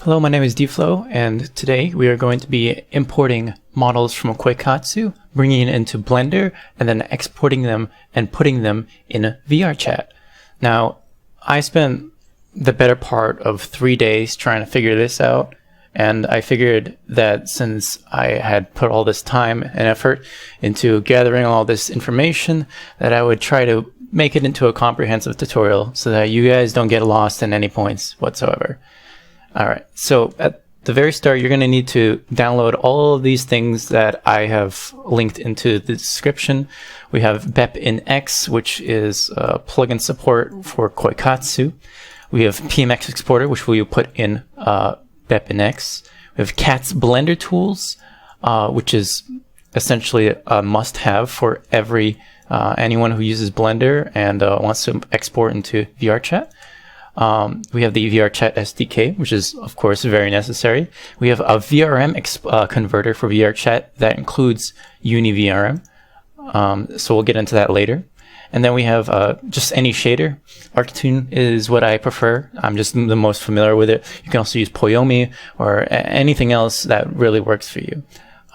Hello, my name is d-floe, and today we are going to be importing models from Koikatsu, bringing it into Blender, and then exporting them and putting them in VRChat. Now, I spent the better part of 3 days trying to figure this out, and I figured that since I had put all this time and effort into gathering all this information, that I would try to make it into a comprehensive tutorial so that you guys don't get lost in any points whatsoever. Alright, so at the very start, you're going to need to download all of these things that I have linked into the description. We have BepInX, which is plugin support for Koikatsu. We have PMX Exporter, which we will put in BepInX. We have Cat's Blender Tools, which is essentially a must-have for anyone who uses Blender and wants to export into VRChat. We have the VRChat SDK, which is, of course, very necessary. We have a VRM converter for VRChat that includes UniVRM. So we'll get into that later. And then we have just any shader. Arctoon is what I prefer. I'm just the most familiar with it. You can also use Poyomi or anything else that really works for you.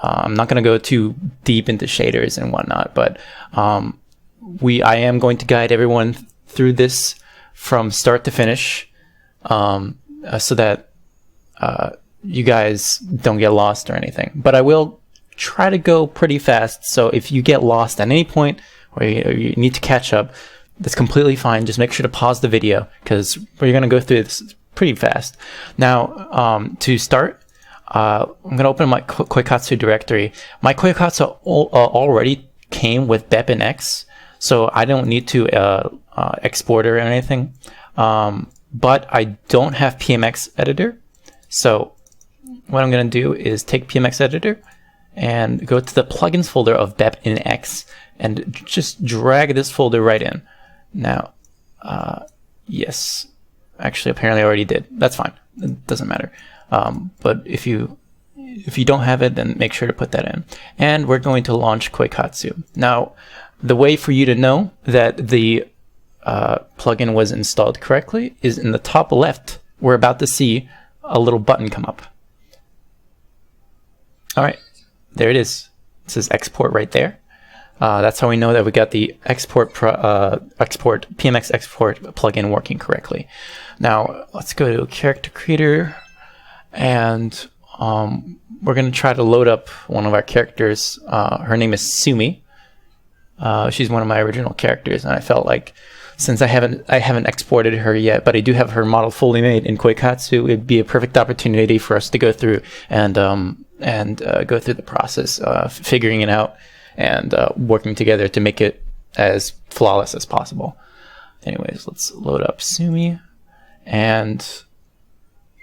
I'm not going to go too deep into shaders and whatnot, but I am going to guide everyone through this from start to finish, so that you guys don't get lost or anything. But I will try to go pretty fast, so if you get lost at any point or you need to catch up, that's completely fine. Just make sure to pause the video because we're going to go through this pretty fast. Now, to start, I'm going to open my Koikatsu directory. My Koikatsu already came with BepInX, so I don't need to export or anything. But I don't have PMX editor. So what I'm going to do is take PMX editor and go to the plugins folder of BepInX and just drag this folder right in. Now, yes, actually, apparently I already did. That's fine. It doesn't matter. But if you don't have it, then make sure to put that in. And we're going to launch Koikatsu. Now, the way for you to know that the plugin was installed correctly is in the top left. We're about to see a little button come up. All right, there it is. It says export right there. That's how we know that we got the PMX export plugin working correctly. Now let's go to character creator, and we're going to try to load up one of our characters. Her name is Sumi. She's one of my original characters, and I felt like since I haven't exported her yet, but I do have her model fully made in Koikatsu, it'd be a perfect opportunity for us to go through and go through the process, figuring it out and working together to make it as flawless as possible. Anyways, let's load up Sumi, and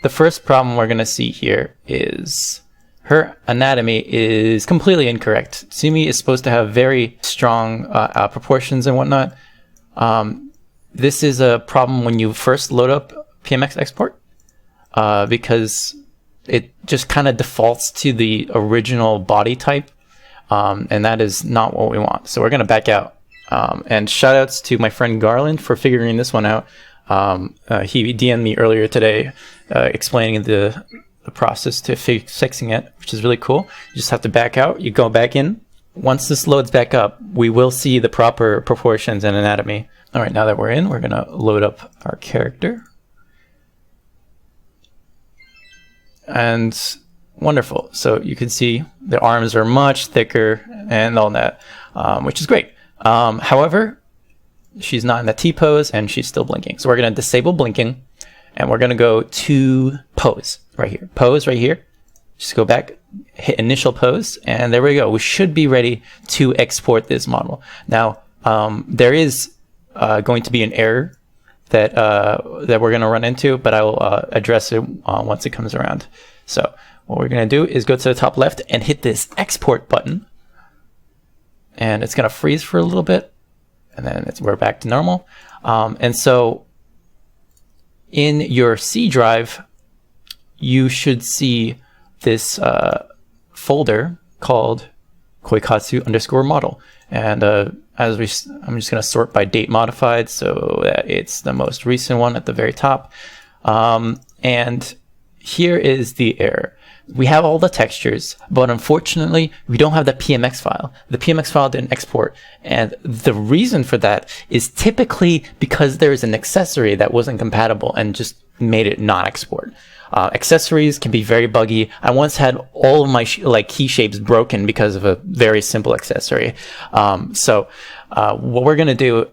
the first problem we're going to see here is her anatomy is completely incorrect. Sumi is supposed to have very strong proportions and whatnot. This is a problem when you first load up PMX export, because it just kind of defaults to the original body type, and that is not what we want. So we're going to back out. And shout outs to my friend Garland for figuring this one out. He DM'd me earlier today explaining the process to fixing it, which is really cool. You just have to back out, you go back in. Once this loads back up, we will see the proper proportions and anatomy. All right, now that we're in, we're going to load up our character. And wonderful. So you can see the arms are much thicker and all that, which is great. However, she's not in the T pose and she's still blinking. So we're going to disable blinking and we're going to go to pose right here. Pose right here. Just go back, hit initial pose, and there we go. We should be ready to export this model. Now, there is going to be an error that we're going to run into, but I will address it once it comes around. So what we're going to do is go to the top left and hit this export button, and it's going to freeze for a little bit, and then we're back to normal. And so in your C drive, you should see this folder called Koikatsu_model, and I'm just going to sort by date modified so that it's the most recent one at the very top. And here is the error. We have all the textures, but unfortunately, we don't have the PMX file. The PMX file didn't export, and the reason for that is typically because there is an accessory that wasn't compatible and just made it not export. Accessories can be very buggy. I once had all of my key shapes broken because of a very simple accessory. So what we're gonna do,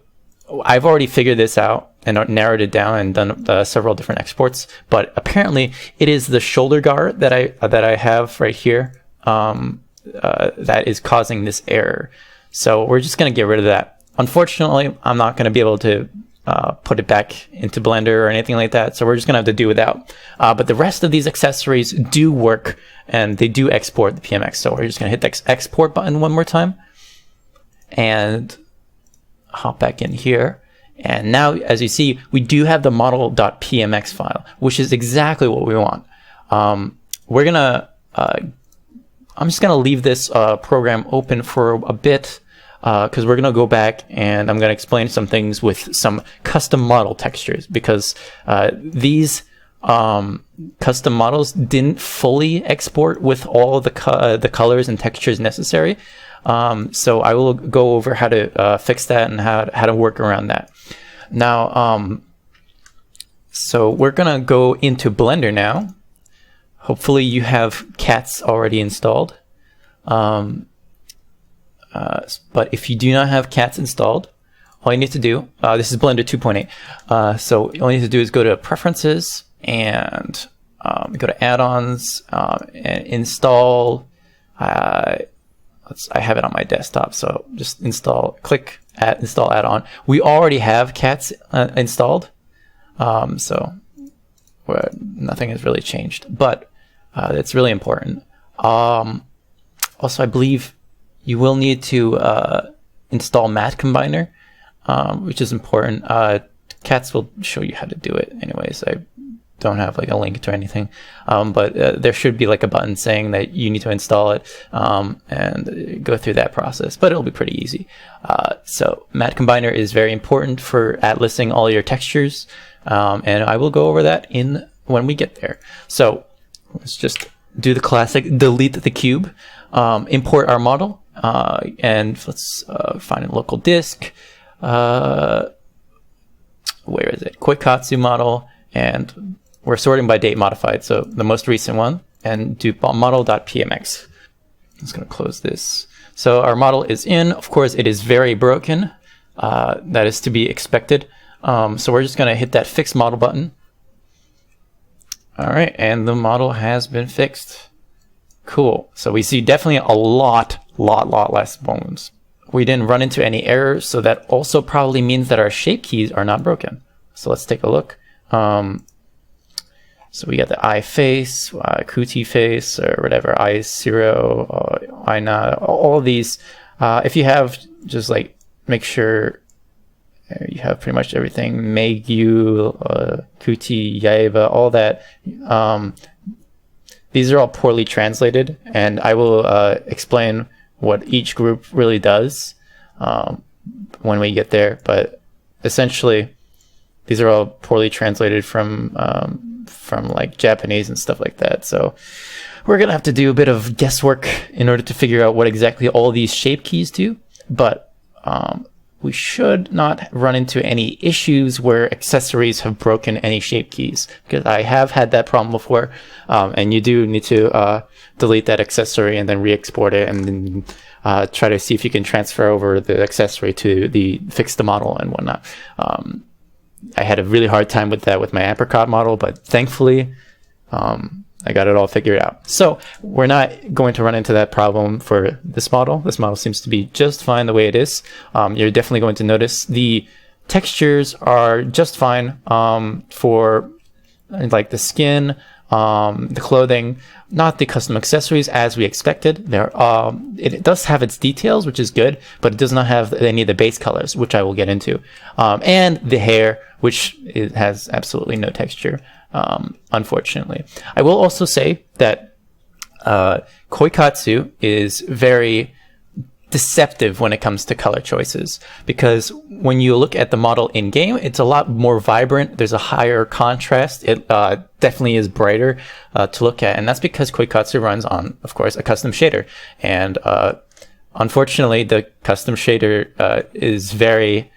I've already figured this out and narrowed it down and done several different exports, but apparently it is the shoulder guard that I have right here that is causing this error. So we're just going to get rid of that. Unfortunately, I'm not going to be able to put it back into Blender or anything like that, so we're just going to have to do without. But the rest of these accessories do work, and they do export the PMX. So we're just going to hit the export button one more time and hop back in here. And now, as you see, we do have the model.pmx file, which is exactly what we want. I'm just gonna leave this program open for a bit because we're gonna go back and I'm gonna explain some things with some custom model textures, because these custom models didn't fully export with all the colors and textures necessary. So I will go over how to fix that and how to work around that. Now, so we're gonna go into Blender now. Hopefully you have cats already installed. But if you do not have cats installed, all you need to do, this is Blender 2.8. So all you need to do is go to Preferences and go to Add-ons and install. I have it on my desktop, so just click install add-on. We already have cats installed, so nothing has really changed, but it's really important. Also, I believe you will need to install Matte Combiner, which is important. Cats will show you how to do it anyways. I don't have like a link to anything, but there should be like a button saying that you need to install it and go through that process, but it'll be pretty easy. So Matte Combiner is very important for atlasing all your textures, and I will go over that when we get there. So let's just do the classic delete the cube, import our model, and let's find a local disk. Where is it? Koikatsu model, and we're sorting by date modified, so the most recent one, and do model.pmx. I'm just going to close this. So our model is in. Of course, it is very broken. That is to be expected. So we're just going to hit that Fix Model button. All right, and the model has been fixed. Cool. So we see definitely a lot less bones. We didn't run into any errors, so that also probably means that our shape keys are not broken. So let's take a look. So we got the eye face, cootie face, or whatever, eye 0, eye not, all of these. If you have, just like make sure you have pretty much everything, Meigyu, cootie, yaiba, all that. These are all poorly translated, and I will explain what each group really does when we get there. But essentially, these are all poorly translated from like Japanese and stuff like that. So we're gonna have to do a bit of guesswork in order to figure out what exactly all these shape keys do. But we should not run into any issues where accessories have broken any shape keys, because I have had that problem before, and you do need to delete that accessory and then re-export it, and then try to see if you can transfer over the accessory to fix the model and whatnot. I had a really hard time with that with my apricot model, but thankfully I got it all figured out. So we're not going to run into that problem for this model. This model seems to be just fine the way it is. You're definitely going to notice the textures are just fine for like the skin, the clothing, not the custom accessories as we expected. It does have its details, which is good, but it does not have any of the base colors, which I will get into, and the hair, which has absolutely no texture, unfortunately. I will also say that Koikatsu is very deceptive when it comes to color choices, because when you look at the model in game, it's a lot more vibrant. There's a higher contrast. It definitely is brighter to look at, and that's because Koikatsu runs on, of course, a custom shader. And unfortunately, the custom shader is very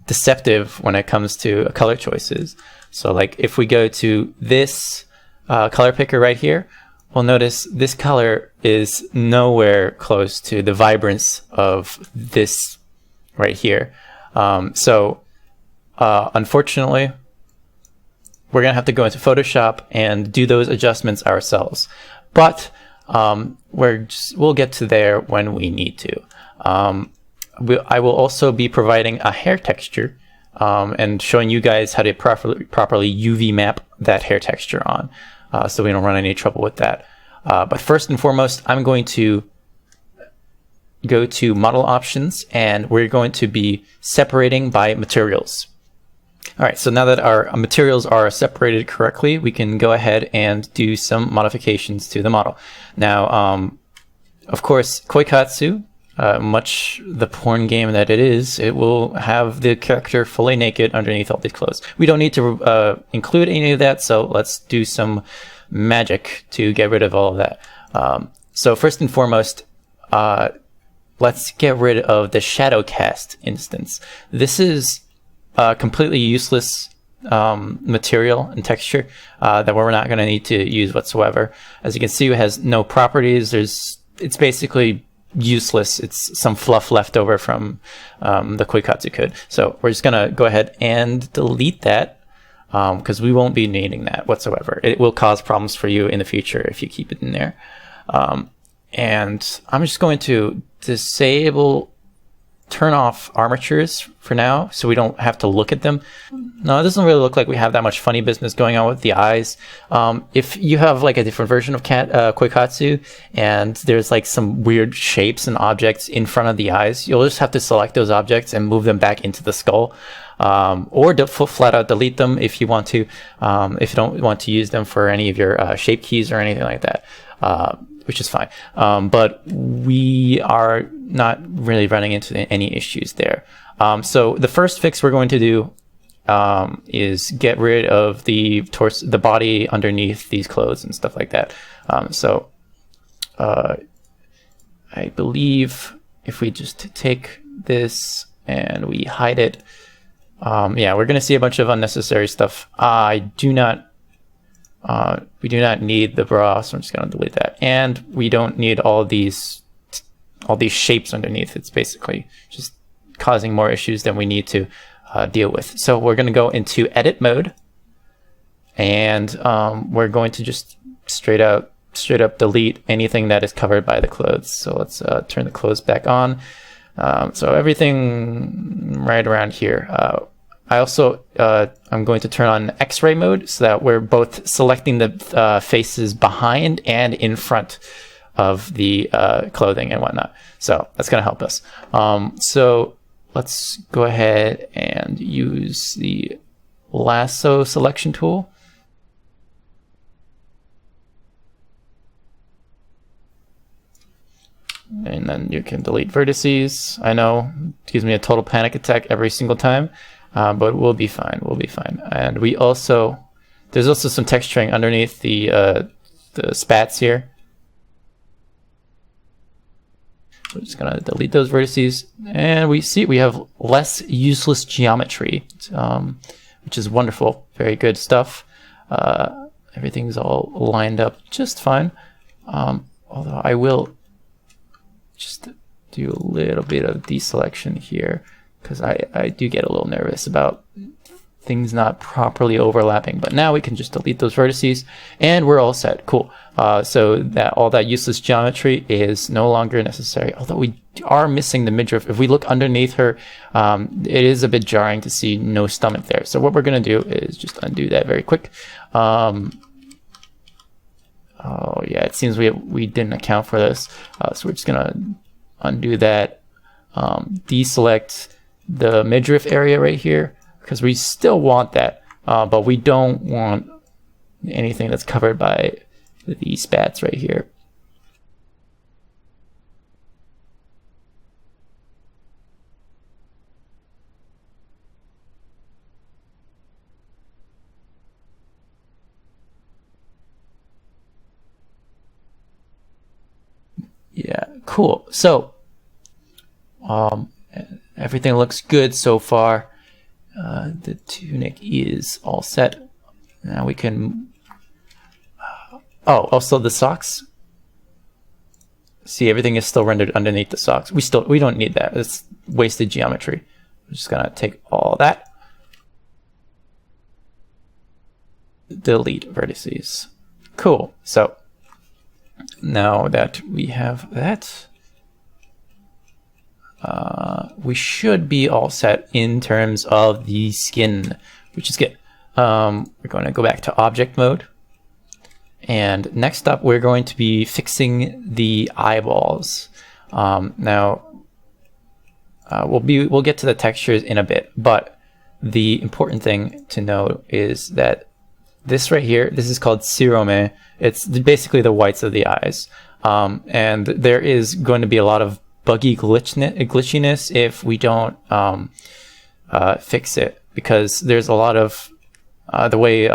deceptive when it comes to color choices. So like if we go to this color picker right here, we'll notice this color is nowhere close to the vibrance of this right here. Unfortunately, we're gonna have to go into Photoshop and do those adjustments ourselves. But we'll get to there when we need to. I will also be providing a hair texture and showing you guys how to properly UV map that hair texture on. So we don't run any trouble with that. But first and foremost, I'm going to go to model options, and we're going to be separating by materials. All right, so now that our materials are separated correctly, we can go ahead and do some modifications to the model. Now, of course, Koikatsu, much the porn game that it is, it will have the character fully naked underneath all these clothes. We don't need to include any of that, so let's do some magic to get rid of all of that. So first and foremost, let's get rid of the shadow cast instance. This is completely useless material and texture that we're not going to need to use whatsoever. As you can see, it has no properties. It's basically useless. It's some fluff left over from the Koikatsu code. So we're just going to go ahead and delete that because we won't be needing that whatsoever. It will cause problems for you in the future if you keep it in there. And I'm just going to turn off armatures for now so we don't have to look at them. No, it doesn't really look like we have that much funny business going on with the eyes. If you have like a different version of Koikatsu and there's like some weird shapes and objects in front of the eyes, you'll just have to select those objects and move them back into the skull. Or flat out delete them if you want to, if you don't want to use them for any of your shape keys or anything like that. Which is fine. But we are not really running into any issues there. So the first fix we're going to do is get rid of the body underneath these clothes and stuff like that. I believe if we just take this and we hide it, yeah, we're going to see a bunch of unnecessary stuff. We do not need the bra, so I'm just going to delete that. And we don't need all these shapes underneath. It's basically just causing more issues than we need to deal with. So we're going to go into edit mode, and we're going to just straight up delete anything that is covered by the clothes. So let's turn the clothes back on. So everything right around here. I also, I'm going to turn on X-ray mode so that we're both selecting the faces behind and in front of the clothing and whatnot. So that's going to help us. So let's go ahead and use the lasso selection tool. And then you can delete vertices. I know it gives me a total panic attack every single time. But we'll be fine. We'll be fine. And there's also some texturing underneath the spats here. We're just gonna delete those vertices, and we have less useless geometry, which is wonderful. Very good stuff. Everything's all lined up just fine. Although I will just do a little bit of deselection here, because I do get a little nervous about things not properly overlapping. But now we can just delete those vertices, and we're all set. Cool. So that all that useless geometry is no longer necessary. Although we are missing the midriff. If we look underneath her, it is a bit jarring to see no stomach there. So what we're going to do is just undo that very quick. Oh yeah, it seems we didn't account for this. So we're just going to undo that. Deselect the midriff area right here, because we still want that, but we don't want anything that's covered by the spats right here. Cool. So everything looks good so far. The tunic is all set. Now we can. Oh, also the socks. See, everything is still rendered underneath the socks. We don't need that. It's wasted geometry. I'm just gonna take all that. Delete vertices. Cool. So now that we have that, we should be all set in terms of the skin, which is good. We're going to go back to object mode. And next up, we're going to be fixing the eyeballs. Now, we'll get to the textures in a bit, but the important thing to know is that this right here, this is called Visemes. It's basically the whites of the eyes. And there is going to be a lot of buggy glitchiness if we don't fix it, because there's a lot of the way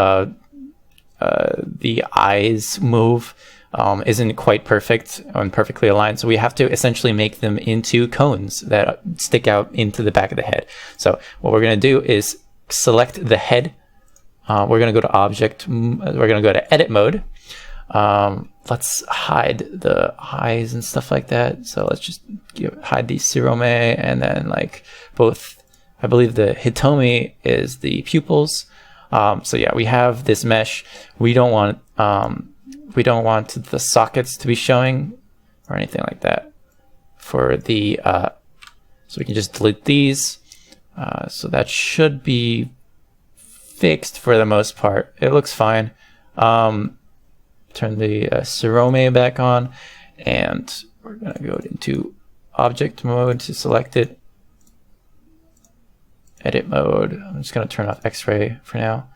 the eyes move isn't quite perfect and perfectly aligned, so we have to essentially make them into cones that stick out into the back of the head. So what we're going to do is select the head. We're going to go to object, we're going to go to edit mode. Let's hide the eyes and stuff like that. So let's just hide the Visemes, and then like both, I believe the Hitomi is the pupils. So yeah, we have this mesh. We don't want the sockets to be showing or anything like that for the, so we can just delete these. So that should be fixed for the most part. It looks fine. Turn the Visemes back on, and we're gonna go into object mode to select it. Edit mode. I'm just gonna turn off X-ray for now.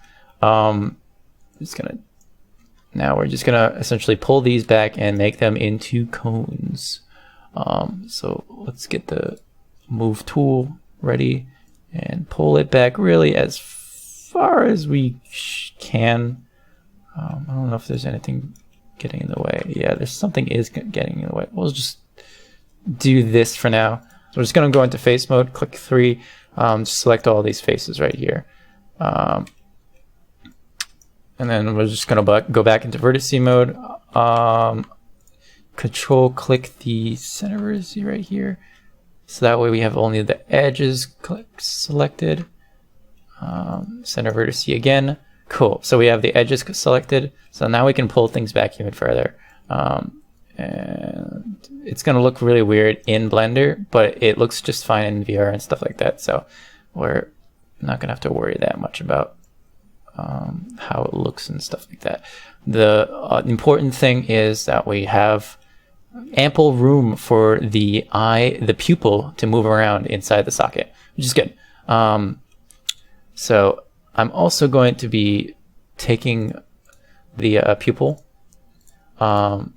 Now we're just gonna essentially pull these back and make them into cones. So let's get the move tool ready and pull it back really as far as we can. I don't know if there's anything getting in the way. Yeah, there's something is getting in the way. We'll just do this for now. So we're just going to go into face mode, click 3, select all these faces right here. And then we're just going to go back into vertice mode. Control click the center vertice right here. So that way we have only the edges selected. Center vertice again. Cool. So we have the edges selected. So now we can pull things back even further. And it's going to look really weird in Blender, but it looks just fine in VR and stuff like that. So we're not going to have to worry that much about how it looks and stuff like that. The important thing is that we have ample room for the pupil to move around inside the socket, which is good. So I'm also going to be taking the pupil. I'm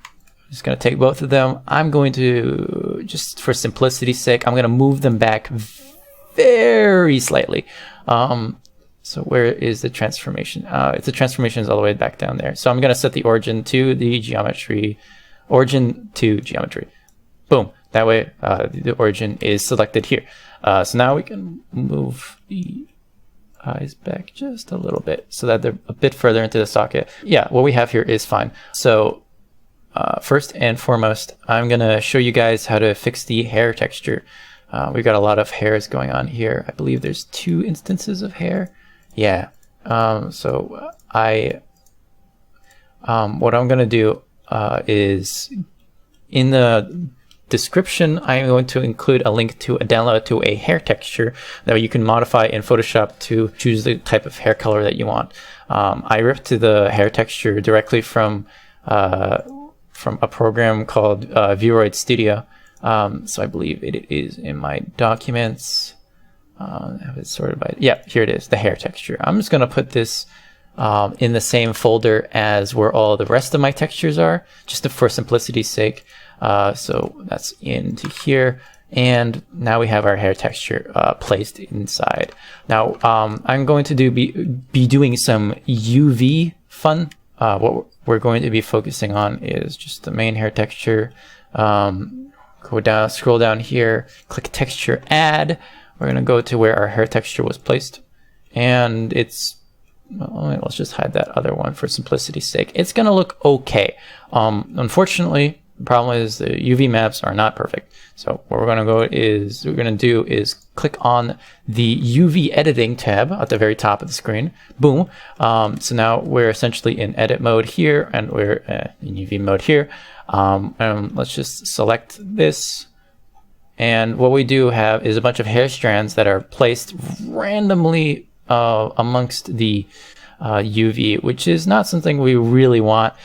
just going to take both of them. I'm going to, just for simplicity's sake, I'm going to move them back very slightly. So where is the transformation? It's the transformation is all the way back down there. So I'm going to set the origin to the geometry. Origin to geometry. Boom. That way the origin is selected here. So now we can move the eyes back just a little bit so that they're a bit further into the socket. Yeah, what we have here is fine. So first and foremost, I'm going to show you guys how to fix the hair texture. We've got a lot of hairs going on here. I believe there's 2 instances of hair. Yeah. So what I'm going to do is in the description, I'm going to include a link to a download to a hair texture that you can modify in Photoshop to choose the type of hair color that you want. I ripped the hair texture directly from a program called Void Studio. So I believe it is in my documents. I have it sorted by, yeah, here it is, the hair texture. I'm just going to put this in the same folder as where all the rest of my textures are, just for simplicity's sake. So that's into here, and now we have our hair texture placed inside. Now I'm going to be doing some UV fun. What we're going to be focusing on is just the main hair texture. go down, scroll down here, click texture add. We're going to go to where our hair texture was placed, and it's, well, let's just hide that other one for simplicity's sake. It's going to look okay. Unfortunately, the problem is the UV maps are not perfect. So what we're going to do is click on the UV editing tab at the very top of the screen. Boom. So now we're essentially in edit mode here, and we're in UV mode here. Let's just select this. And what we do have is a bunch of hair strands that are placed randomly amongst the UV, which is not something we really want.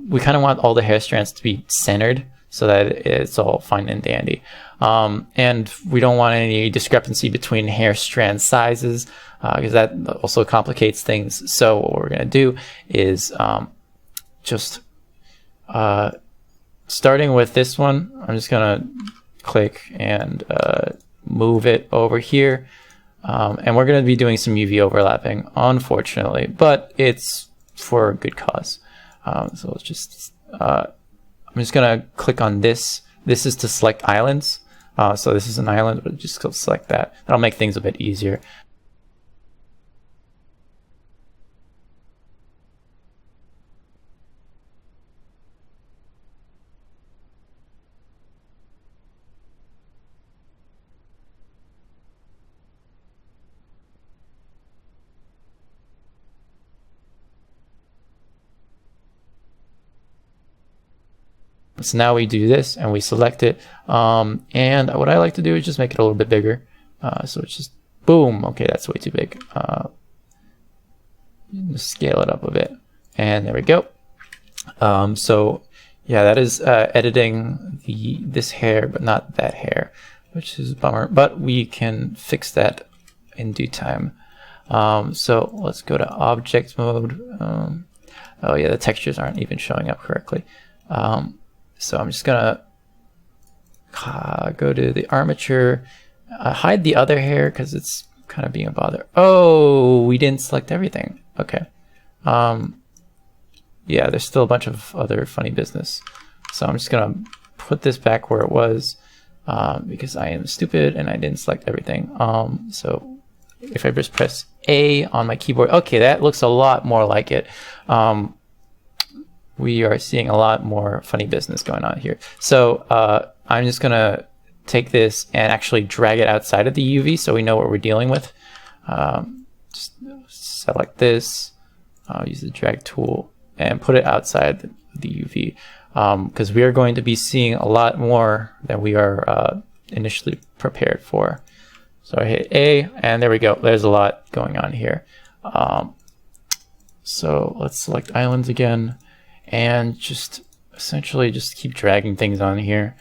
We kind of want all the hair strands to be centered so that it's all fine and dandy. And we don't want any discrepancy between hair strand sizes, because that also complicates things. So what we're going to do is just starting with this one, I'm just going to click and move it over here. And we're going to be doing some UV overlapping, unfortunately, but it's for a good cause. So let's just, I'm just going to click on this. This is to select islands. So this is an island, but just go select that. That'll make things a bit easier. So now we do this and we select it. And what I like to do is just make it a little bit bigger. So it's just boom. Okay, that's way too big. Just scale it up a bit. And there we go. So yeah, that is editing this hair, but not that hair, which is a bummer. But we can fix that in due time. So let's go to object mode. Oh yeah, the textures aren't even showing up correctly. So I'm just gonna go to the armature, hide the other hair because it's kind of being a bother. Oh, we didn't select everything. Okay. Yeah, there's still a bunch of other funny business. So I'm just gonna put this back where it was because I am stupid and I didn't select everything. So if I just press A on my keyboard, okay, that looks a lot more like it. We are seeing a lot more funny business going on here. So I'm just gonna take this and actually drag it outside of the UV so we know what we're dealing with. Just select this, use the drag tool and put it outside the UV because we are going to be seeing a lot more than we are initially prepared for. So I hit A and there we go. There's a lot going on here. So let's select islands again. And just essentially just keep dragging things on here.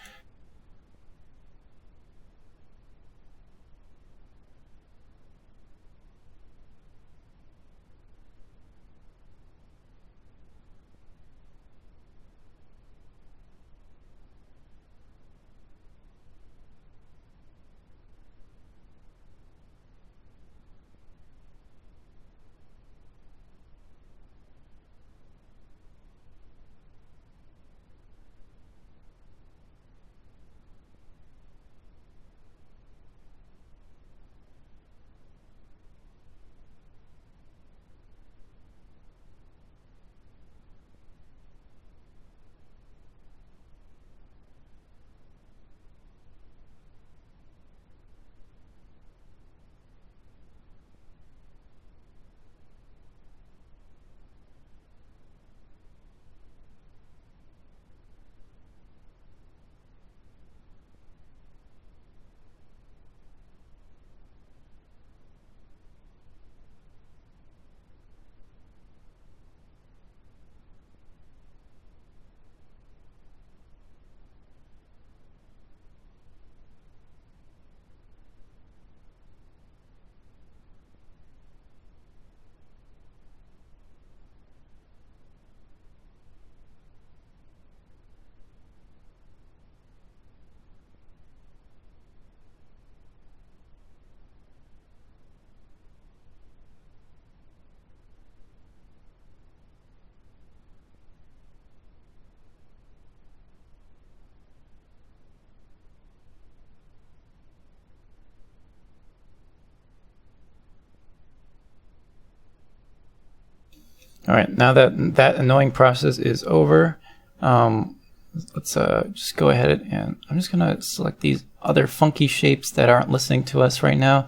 All right, now that that annoying process is over, let's just go ahead and I'm just gonna select these other funky shapes that aren't listening to us right now.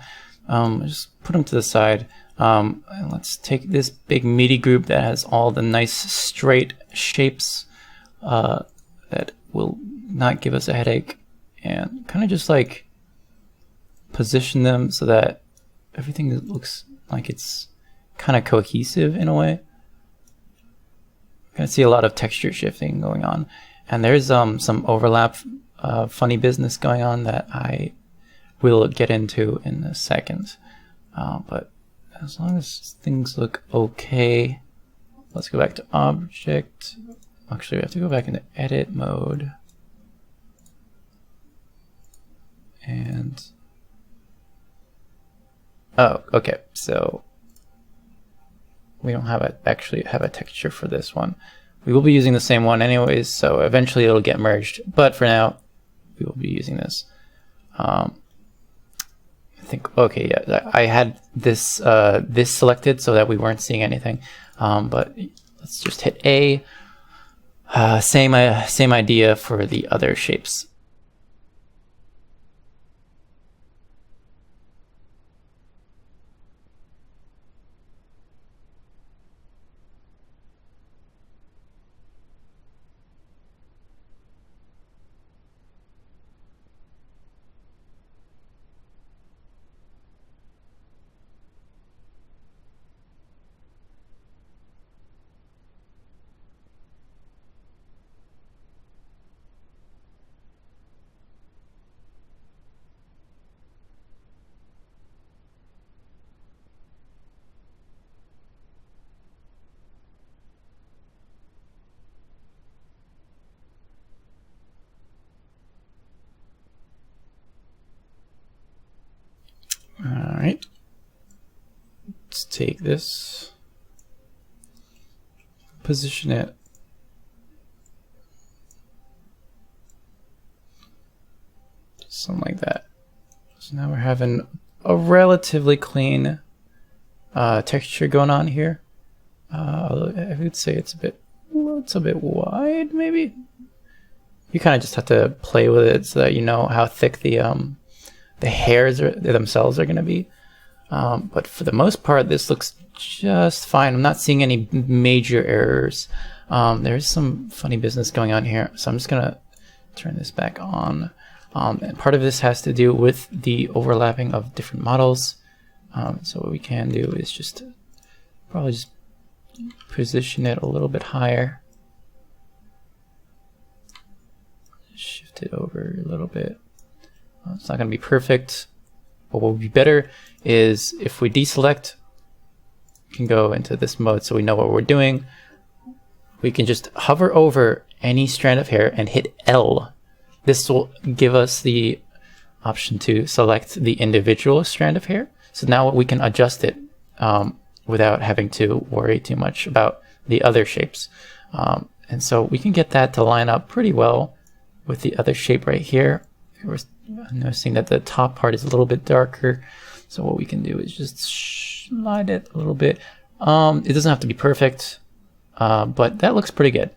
Just put them to the side. And let's take this big meaty group that has all the nice straight shapes that will not give us a headache, and kind of just like position them so that everything looks like it's kind of cohesive in a way. I can see a lot of texture shifting going on, and there's some overlap funny business going on that I will get into in a second. But as long as things look okay, let's go back to object. Actually, we have to go back into edit mode. And oh, okay, so we don't actually have a texture for this one. We will be using the same one anyways, so eventually it'll get merged. But for now, we will be using this. I think, okay, yeah, I had this this selected so that we weren't seeing anything. But let's just hit A. Same idea for the other shapes. All right, let's take this, position it something like that. So now we're having a relatively clean texture going on here. I would say it's a bit wide, maybe. You kind of just have to play with it so that you know how thick the hairs themselves are going to be. But for the most part, this looks just fine. I'm not seeing any major errors. There's some funny business going on here, so I'm just going to turn this back on. And part of this has to do with the overlapping of different models. So what we can do is just probably just position it a little bit higher. Shift it over a little bit. It's not going to be perfect, but what would be better is if we deselect, we can go into this mode so we know what we're doing. We can just hover over any strand of hair and hit L. This will give us the option to select the individual strand of hair. So now we can adjust it without having to worry too much about the other shapes. And so we can get that to line up pretty well with the other shape right here. We're noticing that the top part is a little bit darker. So what we can do is just slide it a little bit. It doesn't have to be perfect, but that looks pretty good.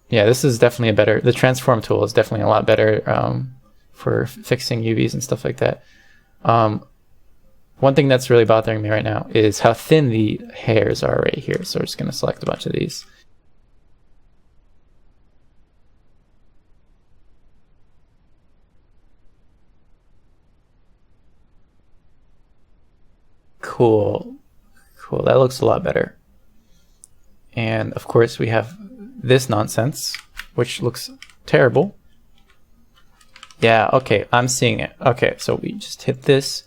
Yeah, this is definitely the transform tool is definitely a lot better for fixing UVs and stuff like that. One thing that's really bothering me right now is how thin the hairs are right here. So we're just going to select a bunch of these. Cool. Cool. That looks a lot better. And of course we have this nonsense, which looks terrible. Yeah, okay, I'm seeing it. Okay, so we just hit this,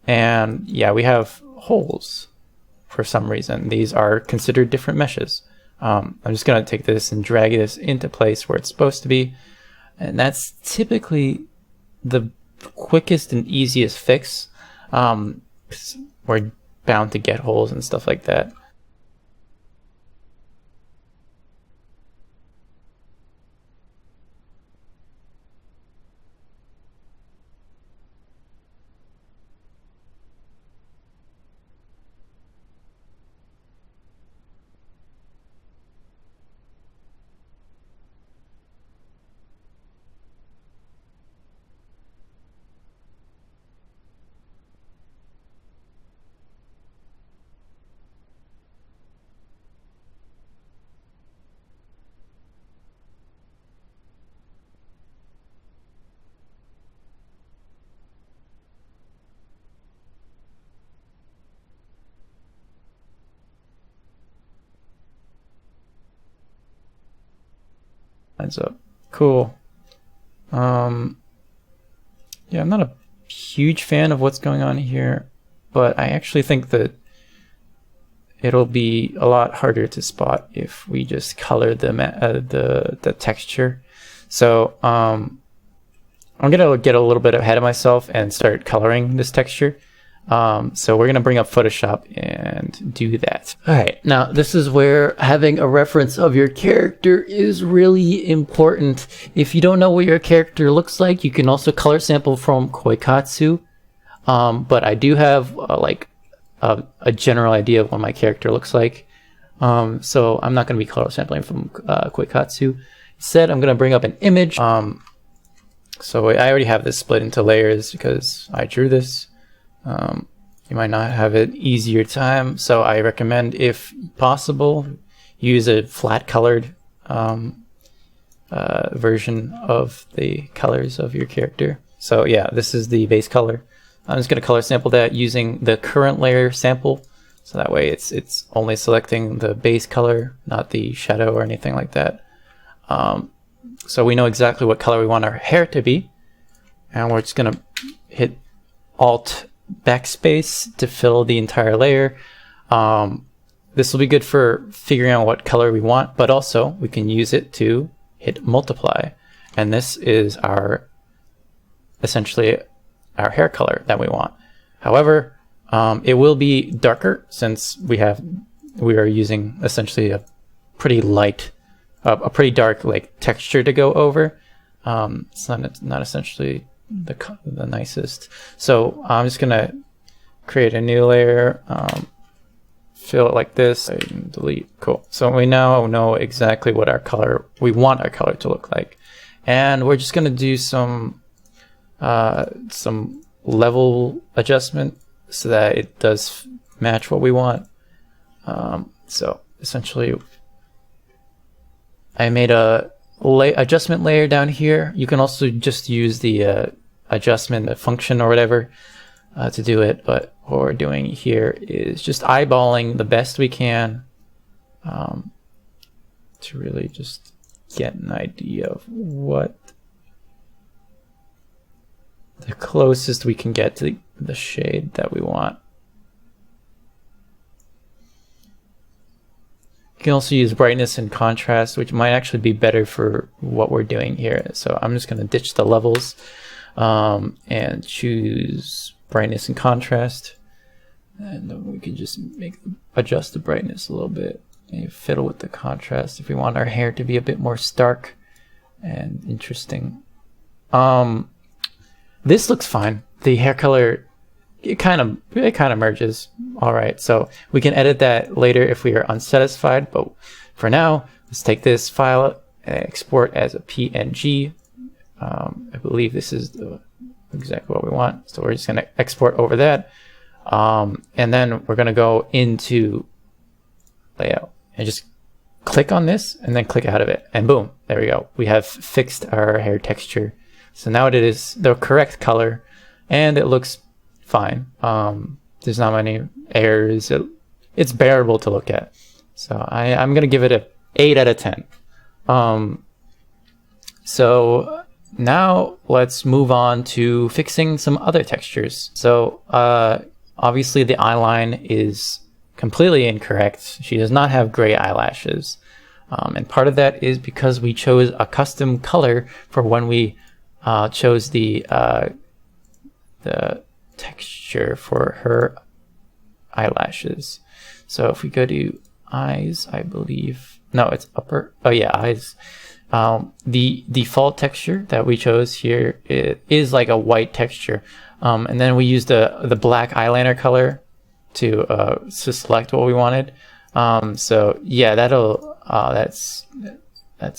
and yeah, we have holes for some reason. These are considered different meshes. I'm just gonna take this and drag this into place where it's supposed to be. And that's typically the quickest and easiest fix. 'Cause we're bound to get holes and stuff like that. Lines up. Cool. Yeah, I'm not a huge fan of what's going on here, but I actually think that it'll be a lot harder to spot if we just color the texture. So I'm gonna get a little bit ahead of myself and start coloring this texture. So we're gonna bring up Photoshop and do that. All right, now this is where having a reference of your character is really important. If you don't know what your character looks like, you can also color sample from Koikatsu. But I do have a general idea of what my character looks like. So I'm not gonna be color sampling from Koikatsu. Instead, I'm gonna bring up an image. So I already have this split into layers because I drew this. You might not have an easier time, so I recommend, if possible, use a flat colored version of the colors of your character. So yeah, this is the base color. I'm just going to color sample that using the current layer sample, so that way it's only selecting the base color, not the shadow or anything like that. So we know exactly what color we want our hair to be, and we're just going to hit Alt backspace to fill the entire layer. This will be good for figuring out what color we want, but also we can use it to hit multiply, and this is essentially our hair color that we want. However, it will be darker since we are using essentially a pretty light, a pretty dark like texture to go over. It's not essentially the nicest. So I'm just gonna create a new layer, fill it like this, and delete. Cool. So we now know exactly what we want our color to look like, and we're just gonna do some level adjustment so that it does match what we want. So essentially, I made a adjustment layer down here. You can also just use the adjustment function or whatever to do it, but what we're doing here is just eyeballing the best we can to really just get an idea of what the closest we can get to the shade that we want. You can also use brightness and contrast, which might actually be better for what we're doing here. So I'm just going to ditch the levels and choose brightness and contrast, and then we can just adjust the brightness a little bit and fiddle with the contrast if we want our hair to be a bit more stark and interesting. This looks fine. The hair color, it kind of merges. All right, so we can edit that later if we are unsatisfied, but for now, let's take this file and export as a PNG. I believe this is exactly what we want, so we're just going to export over that, and then we're going to go into layout and just click on this and then click out of it, and boom, there we go. We have fixed our hair texture, so now it is the correct color and it looks fine. There's not many errors. It's bearable to look at. So I'm gonna give it a 8 out of 10. So now let's move on to fixing some other textures. So obviously the eyeline is completely incorrect. She does not have gray eyelashes. And part of that is because we chose a custom color for when we chose the texture for her eyelashes. So if we go to eyes, I believe, no, it's upper, oh yeah, eyes. The default texture that we chose here, it is like a white texture. And then we used the black eyeliner color to select what we wanted. So yeah, that's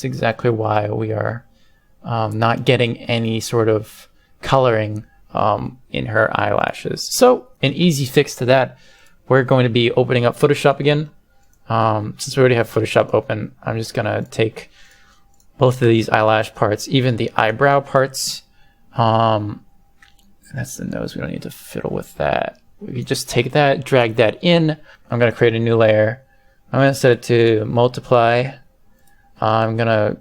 exactly why we are not getting any sort of coloring in her eyelashes. So an easy fix to that, we're going to be opening up Photoshop again. Since we already have Photoshop open, I'm just gonna take both of these eyelash parts, even the eyebrow parts. That's the nose, we don't need to fiddle with that. We just take that, drag that in. I'm gonna create a new layer. I'm gonna set it to multiply. I'm gonna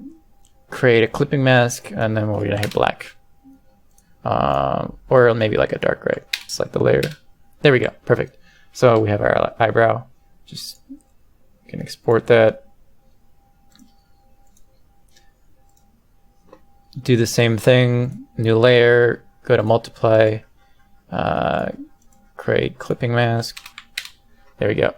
create a clipping mask, and then we're gonna hit black. Or maybe like a dark gray. Select the layer. There we go, perfect. So we have our eyebrow. Just can export that. Do the same thing, new layer, go to multiply, create clipping mask. There we go.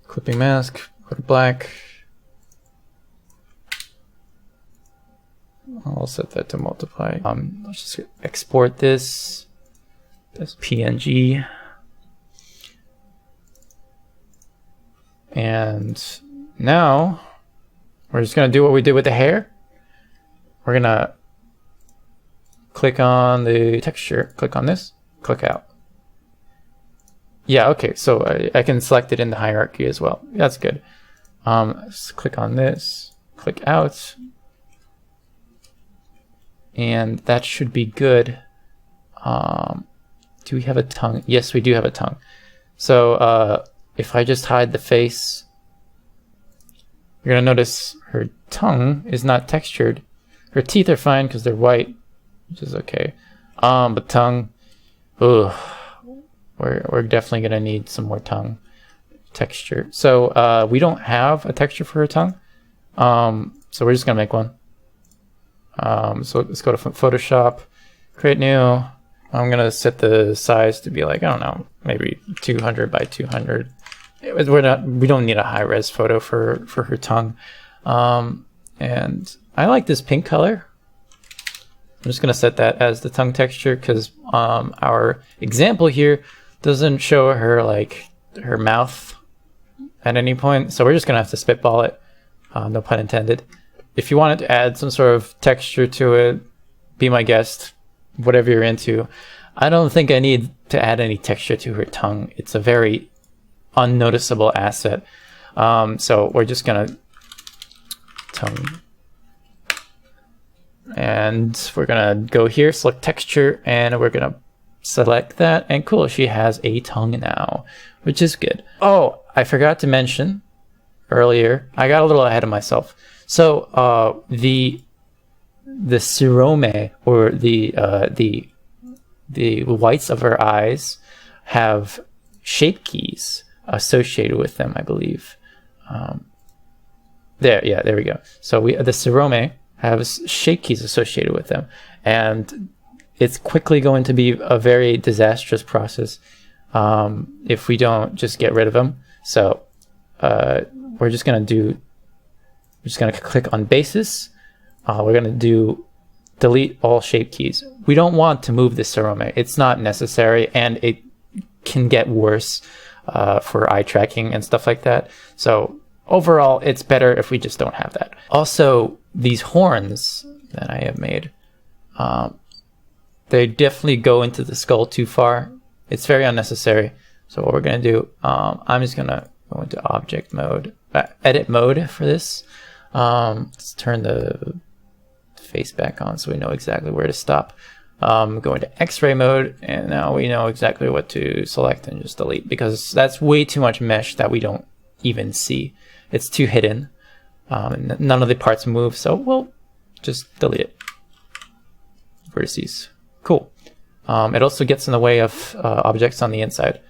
Clipping mask, go to black. I'll set that to multiply. Let's just export this as PNG. And now we're just gonna do what we did with the hair. We're gonna click on the texture, click on this, click out. Yeah, okay, so I can select it in the hierarchy as well. That's good. Let's click on this, click out. And that should be good. Do we have a tongue? Yes, we do have a tongue. So if I just hide the face, you're gonna notice her tongue is not textured. Her teeth are fine because they're white, which is okay. But tongue, ugh, we're definitely gonna need some more tongue texture. So we don't have a texture for her tongue. So we're just gonna make one. So let's go to Photoshop, create new. I'm gonna set the size to be like, I don't know, maybe 200 by 200. We don't need a high res photo for her tongue. And I like this pink color. I'm just gonna set that as the tongue texture because our example here doesn't show her like her mouth at any point. So we're just gonna have to spitball it. No pun intended. If you wanted to add some sort of texture to it, be my guest, whatever you're into. I don't think I need to add any texture to her tongue. It's a very unnoticeable asset. So we're just gonna tongue. And we're gonna go here, select texture, and we're gonna select that. And cool, she has a tongue now, which is good. Oh, I forgot to mention earlier, I got a little ahead of myself. So the Visemes, or the whites of her eyes, have shape keys associated with them, I believe. There we go. So the Visemes have shape keys associated with them, and it's quickly going to be a very disastrous process if we don't just get rid of them. So we're just gonna click on basis. We're gonna do delete all shape keys. We don't want to move the Visemes. It's not necessary, and it can get worse for eye tracking and stuff like that. So overall, it's better if we just don't have that. Also, these horns that I have made, they definitely go into the skull too far. It's very unnecessary. So what we're gonna do, I'm just gonna go into edit mode for this. Let's turn the face back on so we know exactly where to stop. Go into X-ray mode, and now we know exactly what to select and just delete, because that's way too much mesh that we don't even see. It's too hidden. And none of the parts move, so we'll just delete it. Vertices. Cool. It also gets in the way of objects on the inside.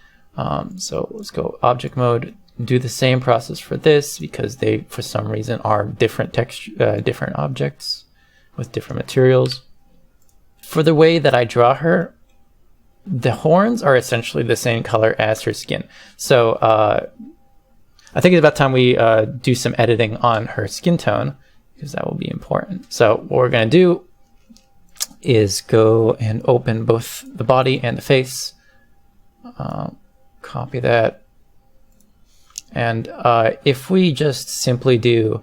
So let's go object mode. Do the same process for this, because they, for some reason, are different texture, different objects with different materials. For the way that I draw her, the horns are essentially the same color as her skin. So I think it's about time we do some editing on her skin tone, because that will be important. So what we're going to do is go and open both the body and the face. Copy that. And if we just simply do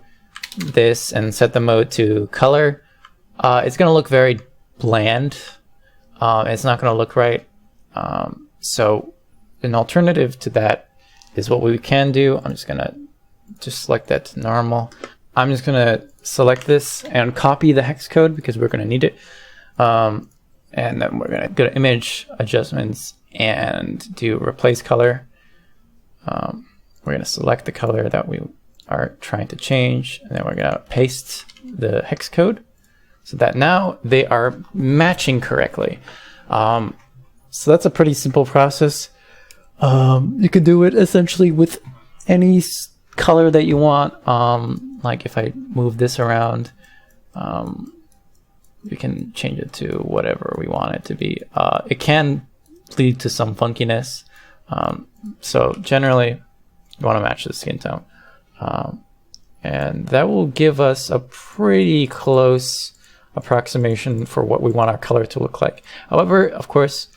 this and set the mode to color, it's going to look very bland. It's not going to look right. So an alternative to that is what we can do. I'm just going to select that to normal. I'm just going to select this and copy the hex code, because we're going to need it. And then we're going to go to image adjustments and do replace color. We're going to select the color that we are trying to change, and then we're going to paste the hex code so that now they are matching correctly. So that's a pretty simple process. You can do it essentially with any color that you want. Like if I move this around, we can change it to whatever we want it to be. It can lead to some funkiness. So generally, you want to match the skin tone. And that will give us a pretty close approximation for what we want our color to look like. However, of course,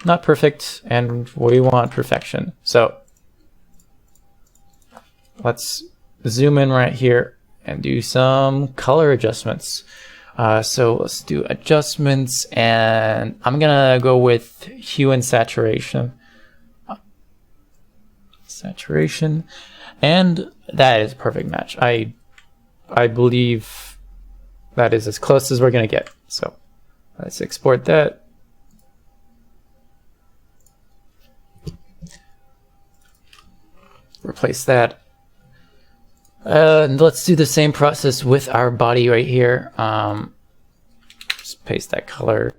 not perfect, and we want perfection. So let's zoom in right here and do some color adjustments. So let's do adjustments, and I'm gonna go with hue and saturation. And that is a perfect match. I believe that is as close as we're gonna get. So let's export that. Replace that. And let's do the same process with our body right here. Just paste that color.